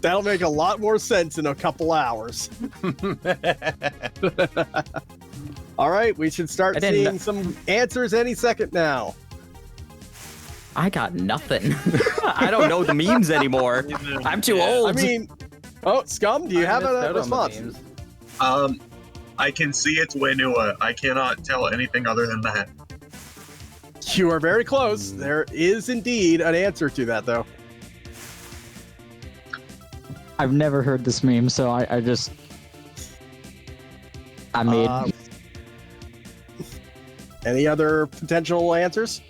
That'll make a lot more sense in a couple hours. All right, we should start seeing some answers any second now. I got nothing. I don't know the memes anymore. I'm too old. I mean, Scum, do you have a response? I can see it's Wenua. I cannot tell anything other than that. You are very close. There is indeed an answer to that, though. I've never heard this meme, so I made. Any other potential answers?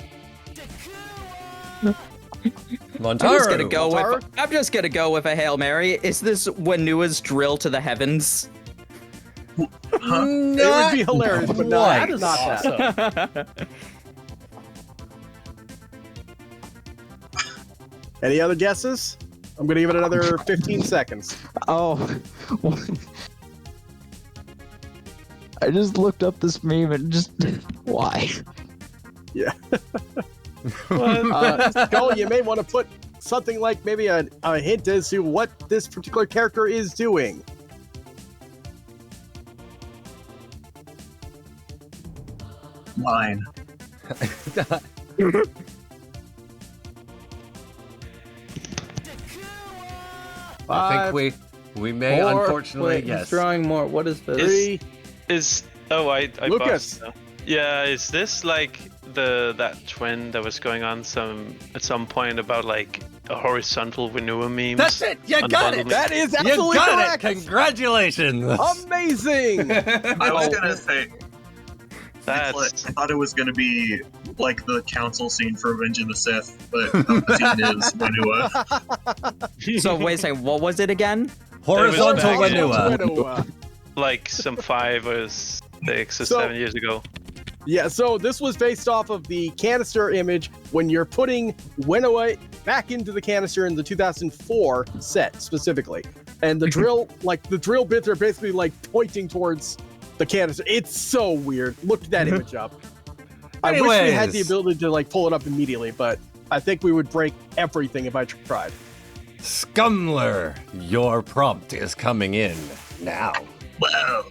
I'm just gonna go with a Hail Mary. Is this Wenua's drill to the heavens? It would be hilarious, but That not is that. awesome. Any other guesses? I'm gonna give it another 15 seconds. Oh. I just looked up this meme and just why? Yeah. Skull, you may want to put something like maybe a hint as to what this particular character is doing. Mine. I think we may, unfortunately, Wait, yes. he's drawing more. What is this? Three. I Lucas. buzzed now. Yeah, is this like that trend that was going on at some point about like a horizontal Wenua memes? That's it. You got it. That is You absolutely got correct. it. Congratulations. Amazing. I was gonna say, That's I thought it was going to be like the council scene for Revenge of the Sith, but Palpatine is Wenua. So wait a second, what was it again? Horizontal Wenua. Wenua. like some 5 or 6 or So- 7 years ago. Yeah, so this was based off of the canister image when you're putting Wenua back into the canister in the 2004 set specifically. And the drill, the drill bits are basically like pointing towards the canister. It's so weird. Look that image up. I wish we had the Anyways. ability to like pull it up immediately, but I think we would break everything if I tried. Scumler, your prompt is coming in now. Wow.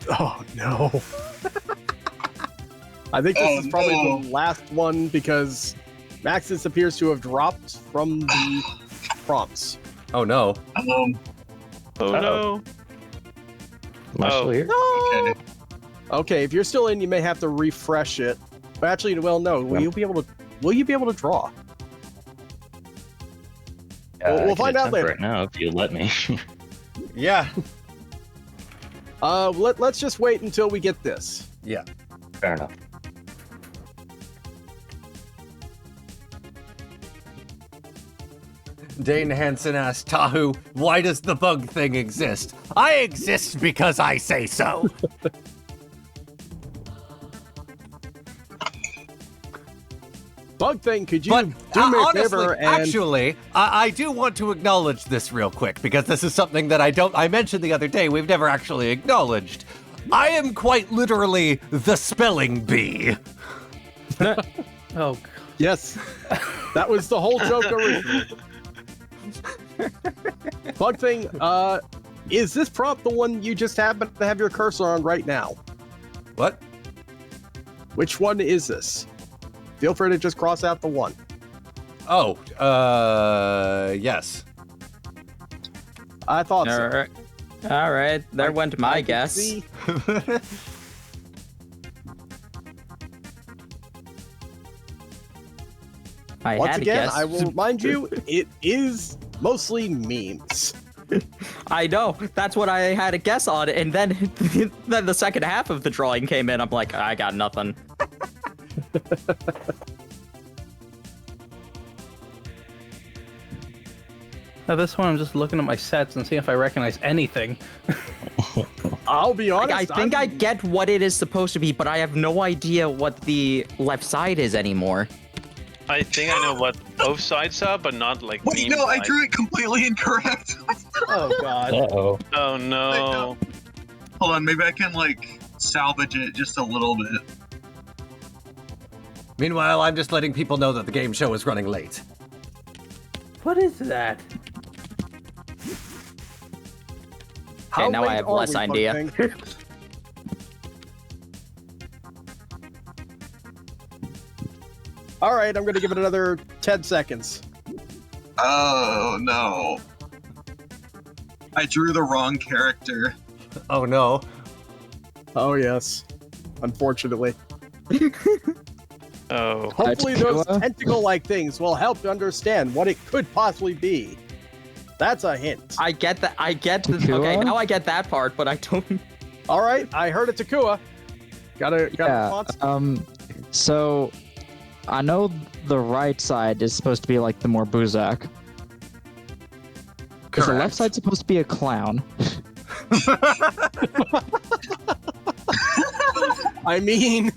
Oh no. I think this is probably the last one because Maxis appears to have dropped from the prompts. Oh no. Oh no. Am I still here? Okay. Okay, if you're still in, you may have to refresh it. But actually, well, no. Will you be able to draw? We'll I find can out attempt later. right now if you let me. Yeah. Let's just wait until we get this. Yeah. Fair enough. Dane Hansen asked Tahu, why does the bug thing exist? I exist because I say so. Bug thing, could you But do me a honestly, favor and actually, I do want to acknowledge this real quick because this is something that I mentioned the other day. We've never actually acknowledged. I am quite literally the spelling bee. Oh, yes, that was the whole joke originally. Bug thing, is this prompt the one you just happen to have your cursor on right now? What? Which one is this? Feel free to just cross out the one. Oh, yes. I thought so. All right, there went my I could guess. see- I Once had again, a guess. I will remind you, it is mostly memes. I know. That's what I had a guess on, and then then the second half of the drawing came in. I'm like, I got nothing. Now this one, I'm just looking at my sets and seeing if I recognize anything. I'll be honest. I think I get what it is supposed to be, but I have no idea what the left side is anymore. I think I know what both sides are, but not like Wait, meme no, I side. drew it completely incorrect. Oh god. Uh-oh. Oh no. Hold on, maybe I can like salvage it just a little bit. Meanwhile, I'm just letting people know that the game show is running late. What is that? How now I late have are less we, Bug idea. Thing? All right, I'm gonna give it another 10 seconds. Oh no. I drew the wrong character. Oh no. Oh yes, unfortunately. Oh. Hopefully those tentacle-like things will help to understand what it could possibly be. That's a hint. I get that. I get the. Okay, now I get that part, but I don't. All right, I heard it, Takua. Got a response? So I know the right side is supposed to be like the more Buzak. Is the left side supposed to be a clown? I mean,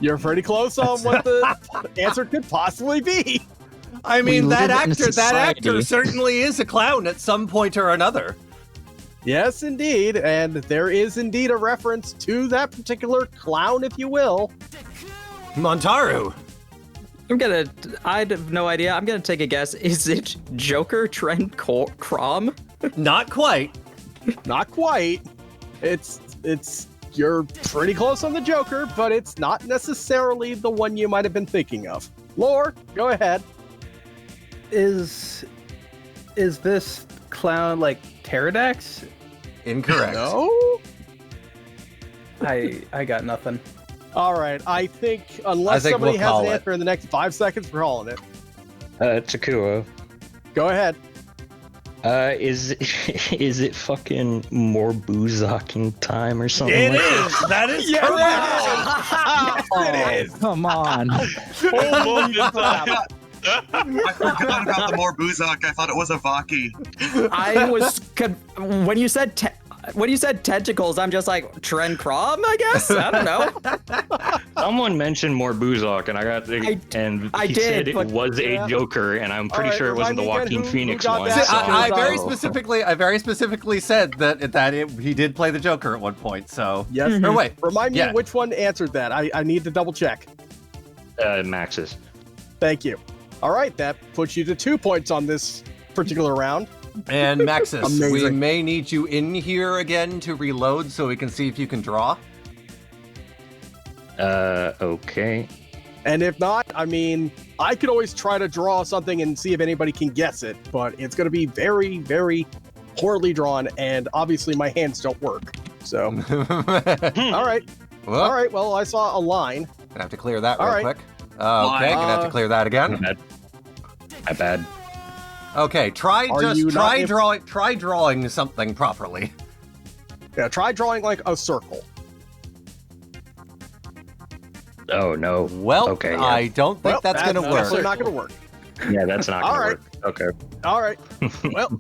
you're pretty close on what the answer could possibly be. I mean, We that live in a actor society. certainly is a clown at some point or another. Yes, indeed, and there is indeed a reference to that particular clown, if you will. Montaru. I have no idea. I'm gonna take a guess. Is it Joker Trent Crom? Not quite. Not quite. You're pretty close on the Joker, but it's not necessarily the one you might have been thinking of. Lore, go ahead. Is this clown like Pterodax? Incorrect. No? I got nothing. All right, I think unless I think somebody we'll has call an it. answer in the next 5 seconds, we're calling it. Takuro. Go ahead. Is it fucking more boozocking time or something? It like is! That is correct! Yes, it is. Come on. I forgot about the more Boozok. I thought it was a Vahkiti. I was when you said tentacles, I'm just like Tren Krom, I guess. I don't know. Someone mentioned more Boozok, and he said it was a Joker, and I'm pretty sure it wasn't the Joaquin Phoenix one. See, I very specifically said that he did play the Joker at one point. So yes. Or wait, remind me which one answered that. I need to double check. Max's. Thank you. All right, that puts you to 2 points on this particular round. And Maxis, Amazing. we may need you in here again to reload so we can see if you can draw. Okay. And if not, I mean, I could always try to draw something and see if anybody can guess it, but it's going to be very, very poorly drawn, and obviously my hands don't work. So, all right. Well, all right, well, I saw a line. Gonna have to clear that All real right. quick. Okay, gonna have to clear that again. My bad. Okay, try Are drawing something properly. Yeah, try drawing like a circle. Oh no. Well, okay. Yeah. I don't think that's gonna work. Definitely not gonna work. Yeah, that's not gonna work. Okay. All right. Well,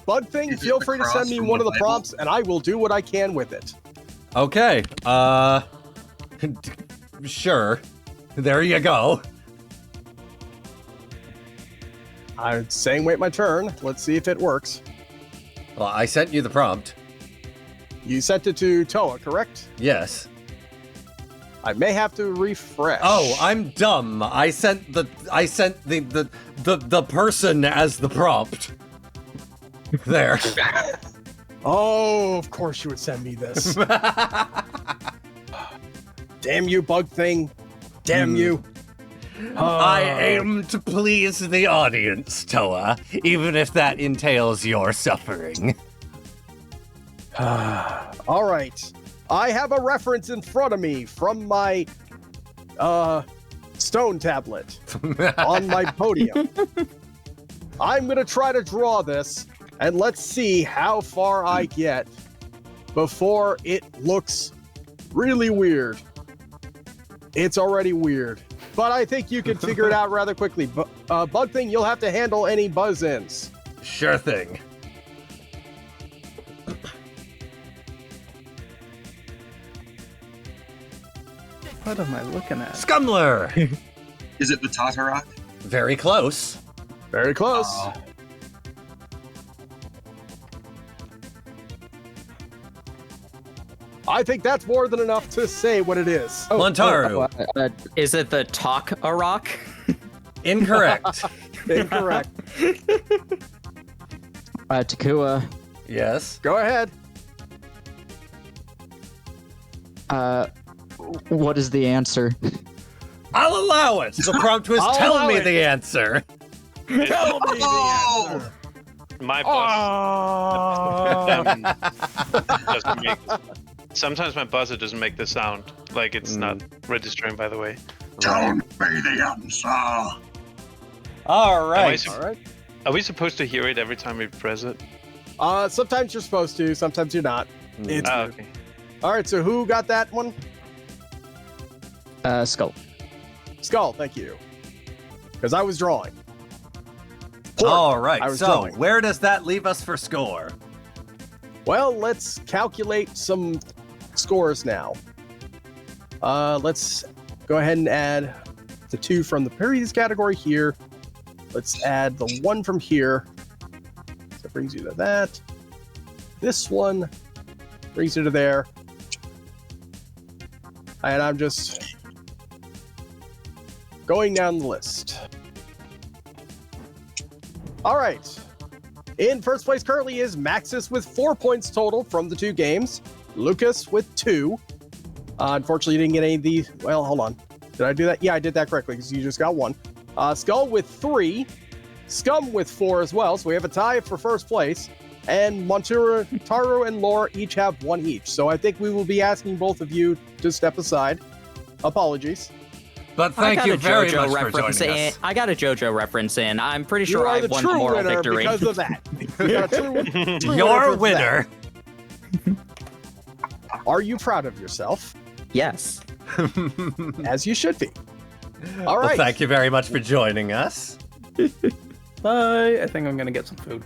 Bug Thing, Is it feel the free to cross send me from one the of the Bible? prompts, and I will do what I can with it. Okay. Sure. There you go. I'm saying wait my turn. Let's see if it works. Well, I sent you the prompt. You sent it to Toa, correct? Yes. I may have to refresh. Oh, I'm dumb. I sent the person as the prompt. There. Oh, of course you would send me this. Damn you, Bug Thing. Damn you. I aim to please the audience, Toa, even if that entails your suffering. All right. I have a reference in front of me from my stone tablet on my podium. I'm going to try to draw this, and let's see how far I get before it looks really weird. It's already weird, but I think you can figure it out rather quickly. Bug Thing, you'll have to handle any buzz-ins. Sure thing. What am I looking at? Scumler! Is it the Tatarak? Very close. Very close. I think that's more than enough to say what it is. Montaru. Is it the Talk-a-Rock? Incorrect. Incorrect. Takua. Yes. Go ahead. What is the answer? I'll allow it. The prompt was tell me the answer. Tell me the answer. My buzzer doesn't make. Sometimes my buzzer doesn't make the sound. Like it's not registering. By the way. Tell me the answer. All right. All right. Are we supposed to hear it every time we press it? Sometimes you're supposed to, sometimes you're not. It's weird. Okay. All right, so who got that one? Skull. Skull, thank you. Because I was drawing. All right. I was So, drawing. where does that leave us for score? Well, let's calculate some scores now. Let's go ahead and add the 2 from the previous category here. Let's add the 1 from here. So that brings you to that. This one brings you to there. And I'm just going down the list. All right. In first place currently is Maxis with 4 points total from the 2 games. Lucas with 2. Unfortunately, you didn't get any of these. Well, hold on. Did I do that? Yeah, I did that correctly because you just got 1. Skull with 3. Scum with 4 as well. So we have a tie for first place. And Montaru and Lore each have 1 each. So I think we will be asking both of you to step aside. Apologies. But thank you very much for reference joining us. I got a JoJo reference in. I'm pretty You sure are I the won true the moral winner victory. because of that. We got a true Your winner for winner. that. Are you proud of yourself? Yes. As you should be. All Well, right. thank you very much for joining us. Bye. I think I'm gonna get some food.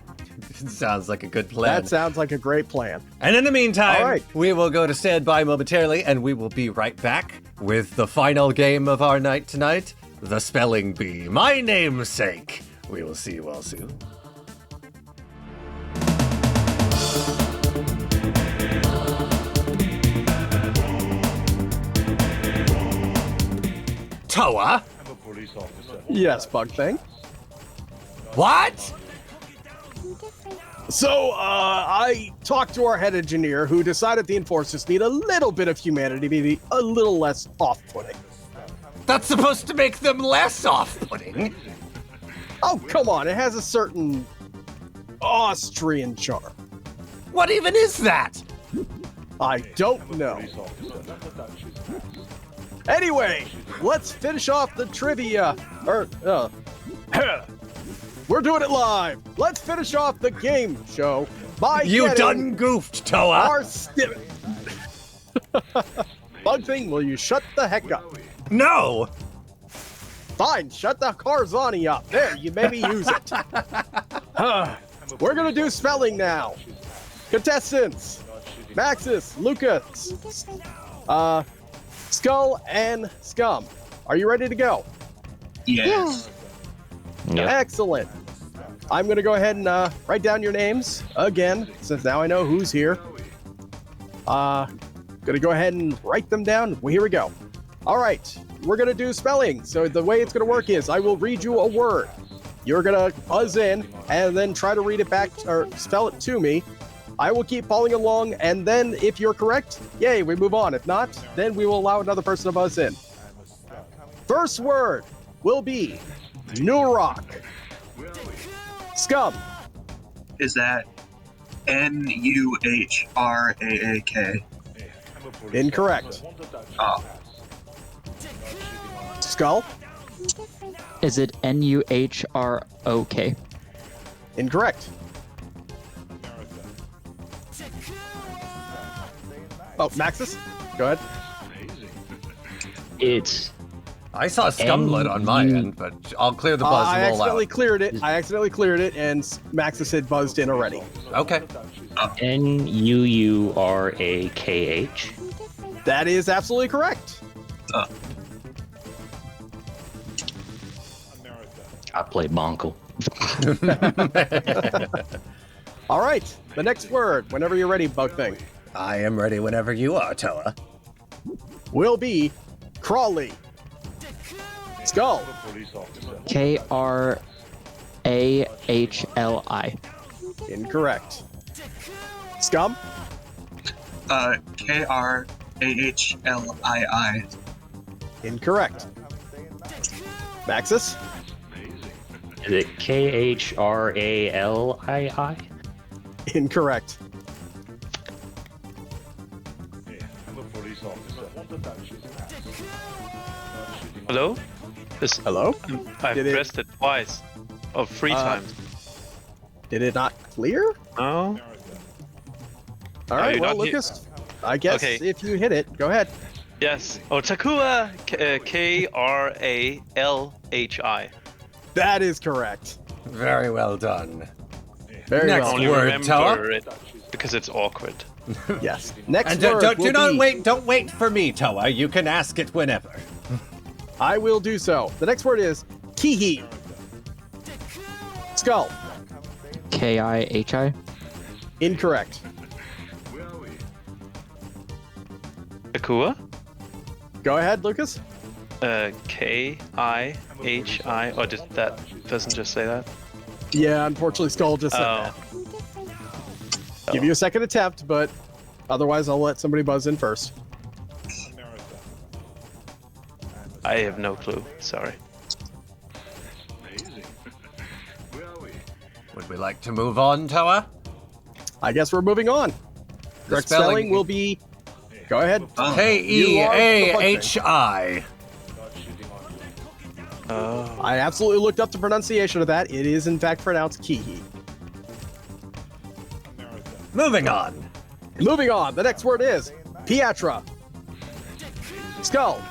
Sounds like a good plan. That sounds like a great plan. And in the meantime, All right. we will go to standby momentarily, and we will be right back with the final game of our night tonight, the Spelling Bee, my namesake. We will see you all soon. Toa? Yes, Bug Thing. What? So, I talked to our head engineer who decided the Enforcers need a little bit of humanity, maybe a little less off-putting. That's supposed to make them less off-putting. Oh, come on, it has a certain Austrian charm. What even is that? I don't know. Anyway, let's finish off the trivia. We're doing it live. Let's finish off the game show by You getting done goofed, Toa. our Bug Thing, will you shut the heck up? No. Fine, shut the Carzani up. There, you made me use it. We're gonna do spelling now. Contestants, Maxis, Lucas, Skull, and Scum. Are you ready to go? Yes. Excellent. I'm gonna go ahead and write down your names again, since now I know who's here. Gonna go ahead and write them down. Well, here we go. All right, we're gonna do spelling. So the way it's gonna work is I will read you a word. You're gonna buzz in and then try to read it back or spell it to me. I will keep following along, and then if you're correct, yay, we move on. If not, then we will allow another person to buzz in. First word will be Nurak. Scum. Is that Nuhraak? Incorrect. Oh. Skull. Is it Nuhrok? Incorrect. Oh, Maxis, go ahead. It's I saw scumlet on my end, but I'll clear the buzz I and roll accidentally out. cleared it. And Maxis had buzzed in already. Okay. Nuurakh. That is absolutely correct. I play Monkle. All right, the next word, whenever you're ready, Bug Thing, I am ready whenever you are, Toa. will be Crawley. Skull. Krahli. Incorrect. Scum. Krahli. Incorrect. Maxis. Is it Khrali? Incorrect. Hello? Hello? I've Did it- pressed it twice. Oh, 3 times. Did it not clear? No? All right, you well, not hit- Lucas, I guess Okay. if you hit it, go ahead. Yes. Oh, Takua. Kralhi. That is correct. Very well done. Very Next well. Only word, remember Toa. it because it's awkward. Yes. Next And word will be, don't wait for me, Toa. You can ask it whenever. I will do so. The next word is Kihi. Skull. Kihi. Incorrect. Takua. Go ahead, Lucas. Kihi. Or that doesn't just say that? Yeah, unfortunately, Skull just said Oh. that. Give you a second attempt, but otherwise, I'll let somebody buzz in first. I have no clue. Sorry. Would we like to move on, Toa? I guess we're moving on. Correct spelling will be. Go ahead. Keahi. I absolutely looked up the pronunciation of that. It is in fact pronounced Kihi. Moving on. Moving on. The next word is Pietra. Skull.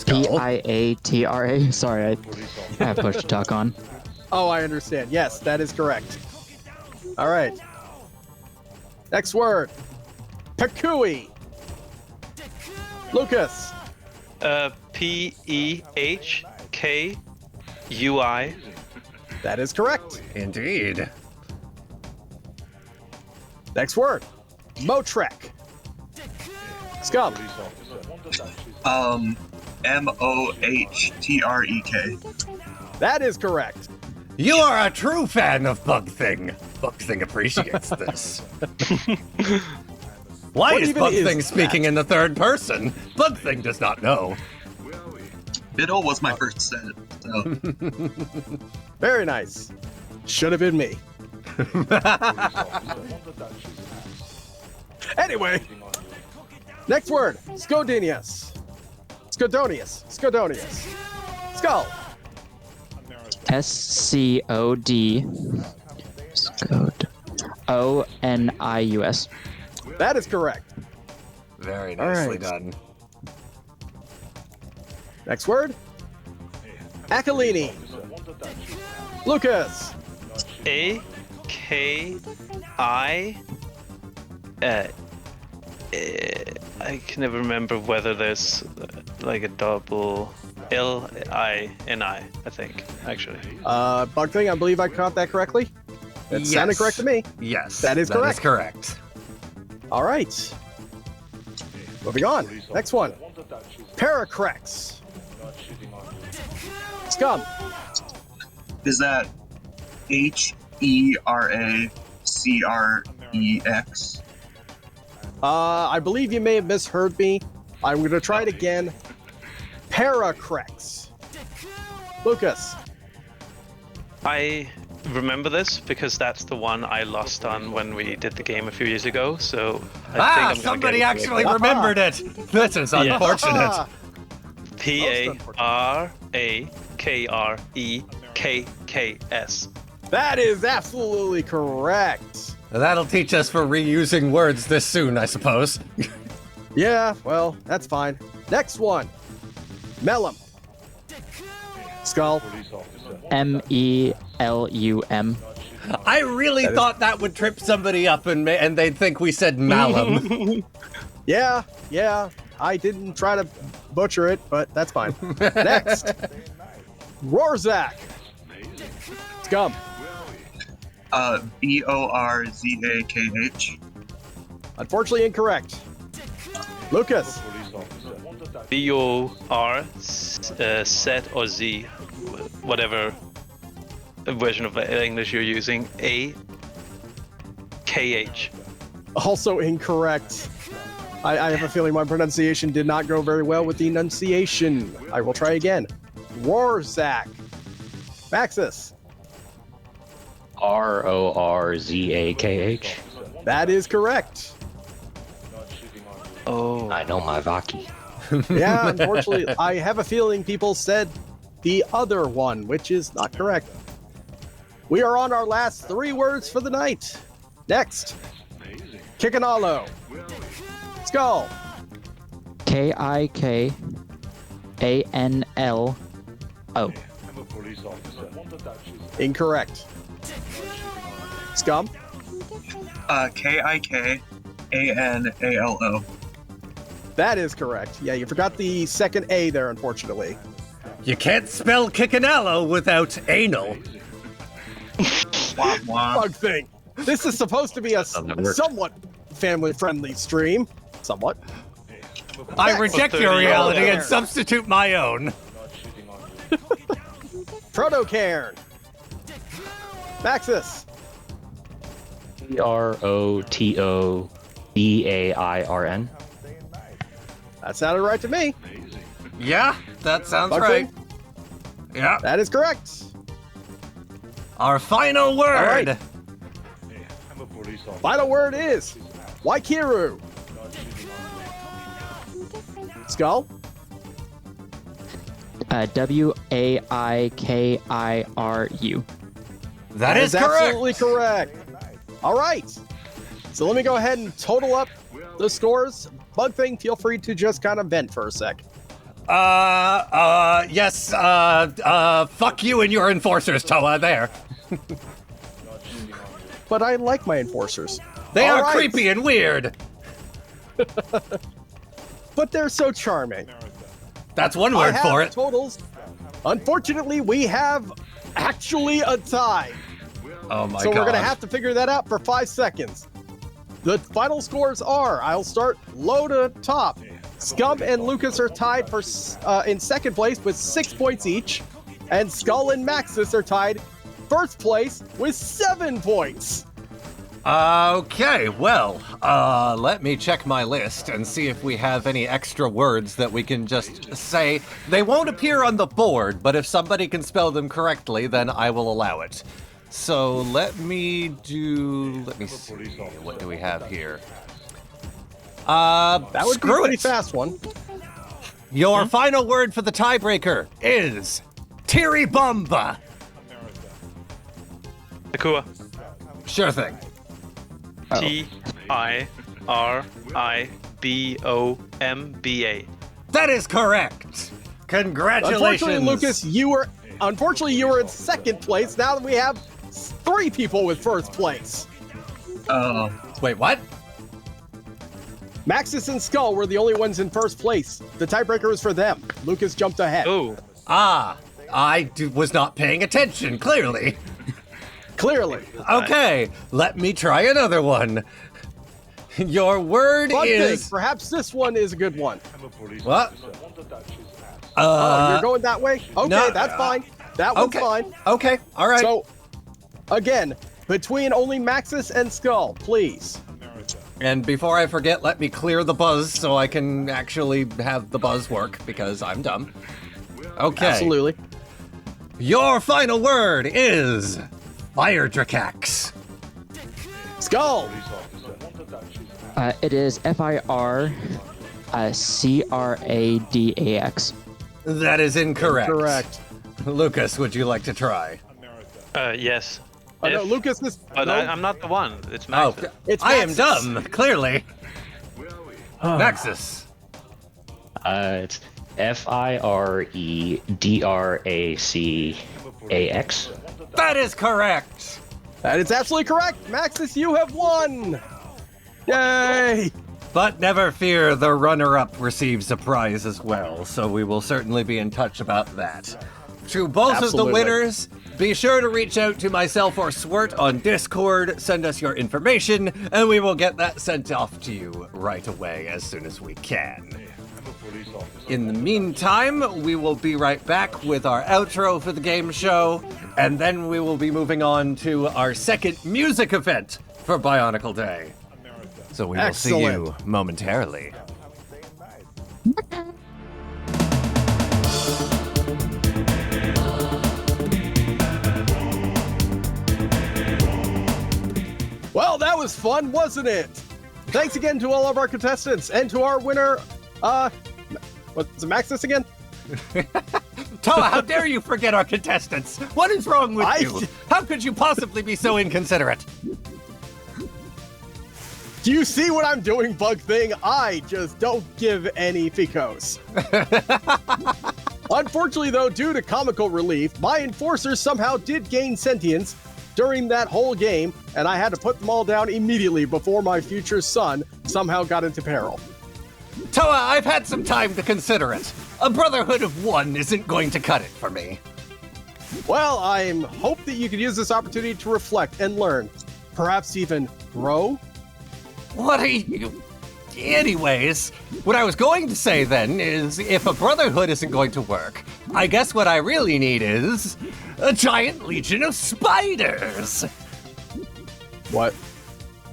Piatra. Sorry, I have push to talk on. Oh, I understand. Yes, that is correct. All right. Next word. Pekui. Lucas. P-E-H-K-U-I. That is correct. Indeed. Next word. Motrek. Scum. M-O-H-T-R-E-K. That is correct. You are a true fan of Bug Thing. Bug Thing appreciates this. Why What is even Bug is Thing speaking that? in the third person? Bug Thing does not know. Biddle was my first set, so. Very nice. Should have been me. Anyway. Next word. Scodinius. Scodonius. Scodonius. Skull. S-C-O-D. O-N-I-U-S. That is correct. Very All nicely right. done. Next word. Akilini. Lucas. A-K-I... I can never remember whether there's like a double L-I-N-I, I think, actually. Bug thing, I believe I caught that correctly. That sounded correct to me. Yes. That is correct. correct. All right. Moving on. Next one. Paracrex. Scum. Is that H-E-R-A-C-R-E-X? I believe you may have misheard me. I'm going to try it again. Paracrex. Lucas. I remember this because that's the one I lost on when we did the game a few years ago, so I think I'm gonna somebody get it actually correct. remembered it. This is unfortunate. P-A-R-A-K-R-E-K-K-S. That is absolutely correct. That'll teach us for reusing words this soon, I suppose. Yeah, well, that's fine. Next one. Mellum. Skull. M-E-L-U-M. I really thought that would trip somebody up and they'd think we said Malum. Yeah, I didn't try to butcher it, but that's fine. Next. Rorzak. Scum. B-O-R-Z-A-K-H. Unfortunately incorrect. Lucas. B-O-R, set or Z, whatever version of English you're using. A-K-H. Also incorrect. I have a feeling my pronunciation did not go very well with the enunciation. I will try again. Rorzak. Maxis. R-O-R-Z-A-K-H. That is correct. Oh. I know my Vahkiti. Yeah, unfortunately, I have a feeling people said the other one, which is not correct. We are on our last 3 words for the night. Next. Kikanalo. Skull. K-I-K-A-N-L-O. Incorrect. Scum. K-I-K-A-N-A-L-O. That is correct. Yeah, you forgot the second A there, unfortunately. You can't spell Kikanalo without anal. Bug thing. This is supposed to be a somewhat family-friendly stream. Somewhat. I reject your reality and substitute my own. Protocairn. Maxis. E-R-O-T-O-B-A-I-R-N. That sounded right to me. Yeah, that sounds Bug right. thing? Yeah. That is correct. Our final word. All right. Final word is Waikiru. Waikiru. That is correct. Absolutely correct. All right. So let me go ahead and total up the scores. Bug Thing, feel free to just kind of vent for a sec. Yes, fuck you and your enforcers, Toa, there. But I like my enforcers. They All are right. creepy and weird. But they're so charming. That's one I word have for it. totals. Unfortunately, we have actually a tie. Oh my So god. we're going to have to figure that out for 5 seconds. The final scores are, I'll start low to top. Scum and Lucas are tied for in second place with 6 points each. And Skull and Maxis are tied first place with 7 points. Okay, well, let me check my list and see if we have any extra words that we can just say. They won't appear on the board, but if somebody can spell them correctly, then I will allow it. So let me see, what do we have here? That would be a pretty it. fast one. Your final word for the tiebreaker is Tiribomba. Nakua. Sure thing. Tiribomba. That is correct. Congratulations. Unfortunately, you were in second place. Now that we have 3 people with first place. Wait, what? Maxis and Skull were the only ones in first place. The tiebreaker was for them. Lucas jumped ahead. Oh. Was not paying attention, clearly. Clearly. Okay, let me try another one. Your word Fun is... thing, perhaps this one is a good one. What? You're going that way? Okay, no, that's fine. That one's fine. Okay, all right. So, again, between only Maxis and Skull, please. And before I forget, let me clear the buzz so I can actually have the buzz work, because I'm dumb. Okay. Absolutely. Your final word is Fire Dracax. Skull. It is FIRCRADAX. That is incorrect. Correct. Lucas, would you like to try? Yes. No, Lucas is... But no. I'm not the one. It's Maxis. Oh, It's I am Maxis. dumb, clearly. Maxis. It's FIREDRACAX. That is correct. That is absolutely correct. Maxis, you have won. Yay. But never fear, the runner-up receives a prize as well, so we will certainly be in touch about that. To both of the Absolutely. winners, be sure to reach out to myself or Swert on Discord, send us your information, and we will get that sent off to you right away as soon as we can. In the meantime, we will be right back with our outro for the game show, and then we will be moving on to our second music event for Bionicle Day. So we will see you momentarily. Well, that was fun, wasn't it? Thanks again to all of our contestants and to our winner, what's it, Maxis again? Toa, how dare you forget our contestants? What is wrong with you? How could you possibly be so inconsiderate? Do you see what I'm doing, Bug Thing? I just don't give any ficos. Unfortunately, though, due to comical relief, my enforcers somehow did gain sentience during that whole game, and I had to put them all down immediately before my future son somehow got into peril. Toa, I've had some time to consider it. A brotherhood of one isn't going to cut it for me. Well, I hope that you can use this opportunity to reflect and learn. Perhaps even grow? What are you... Anyways, what I was going to say then is if a brotherhood isn't going to work, I guess what I really need is a giant legion of spiders. What?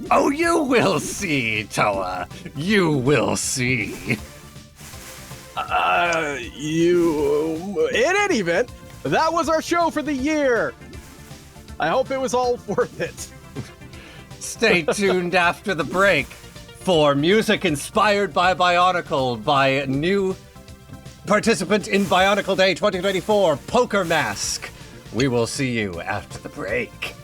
Oh, you will see, Toa. You will see. In any event, that was our show for the year. I hope it was all worth it. Stay tuned after the break for music inspired by Bionicle by new participant in Bionicle Day 2024 Poker Mask. We will see you after the break.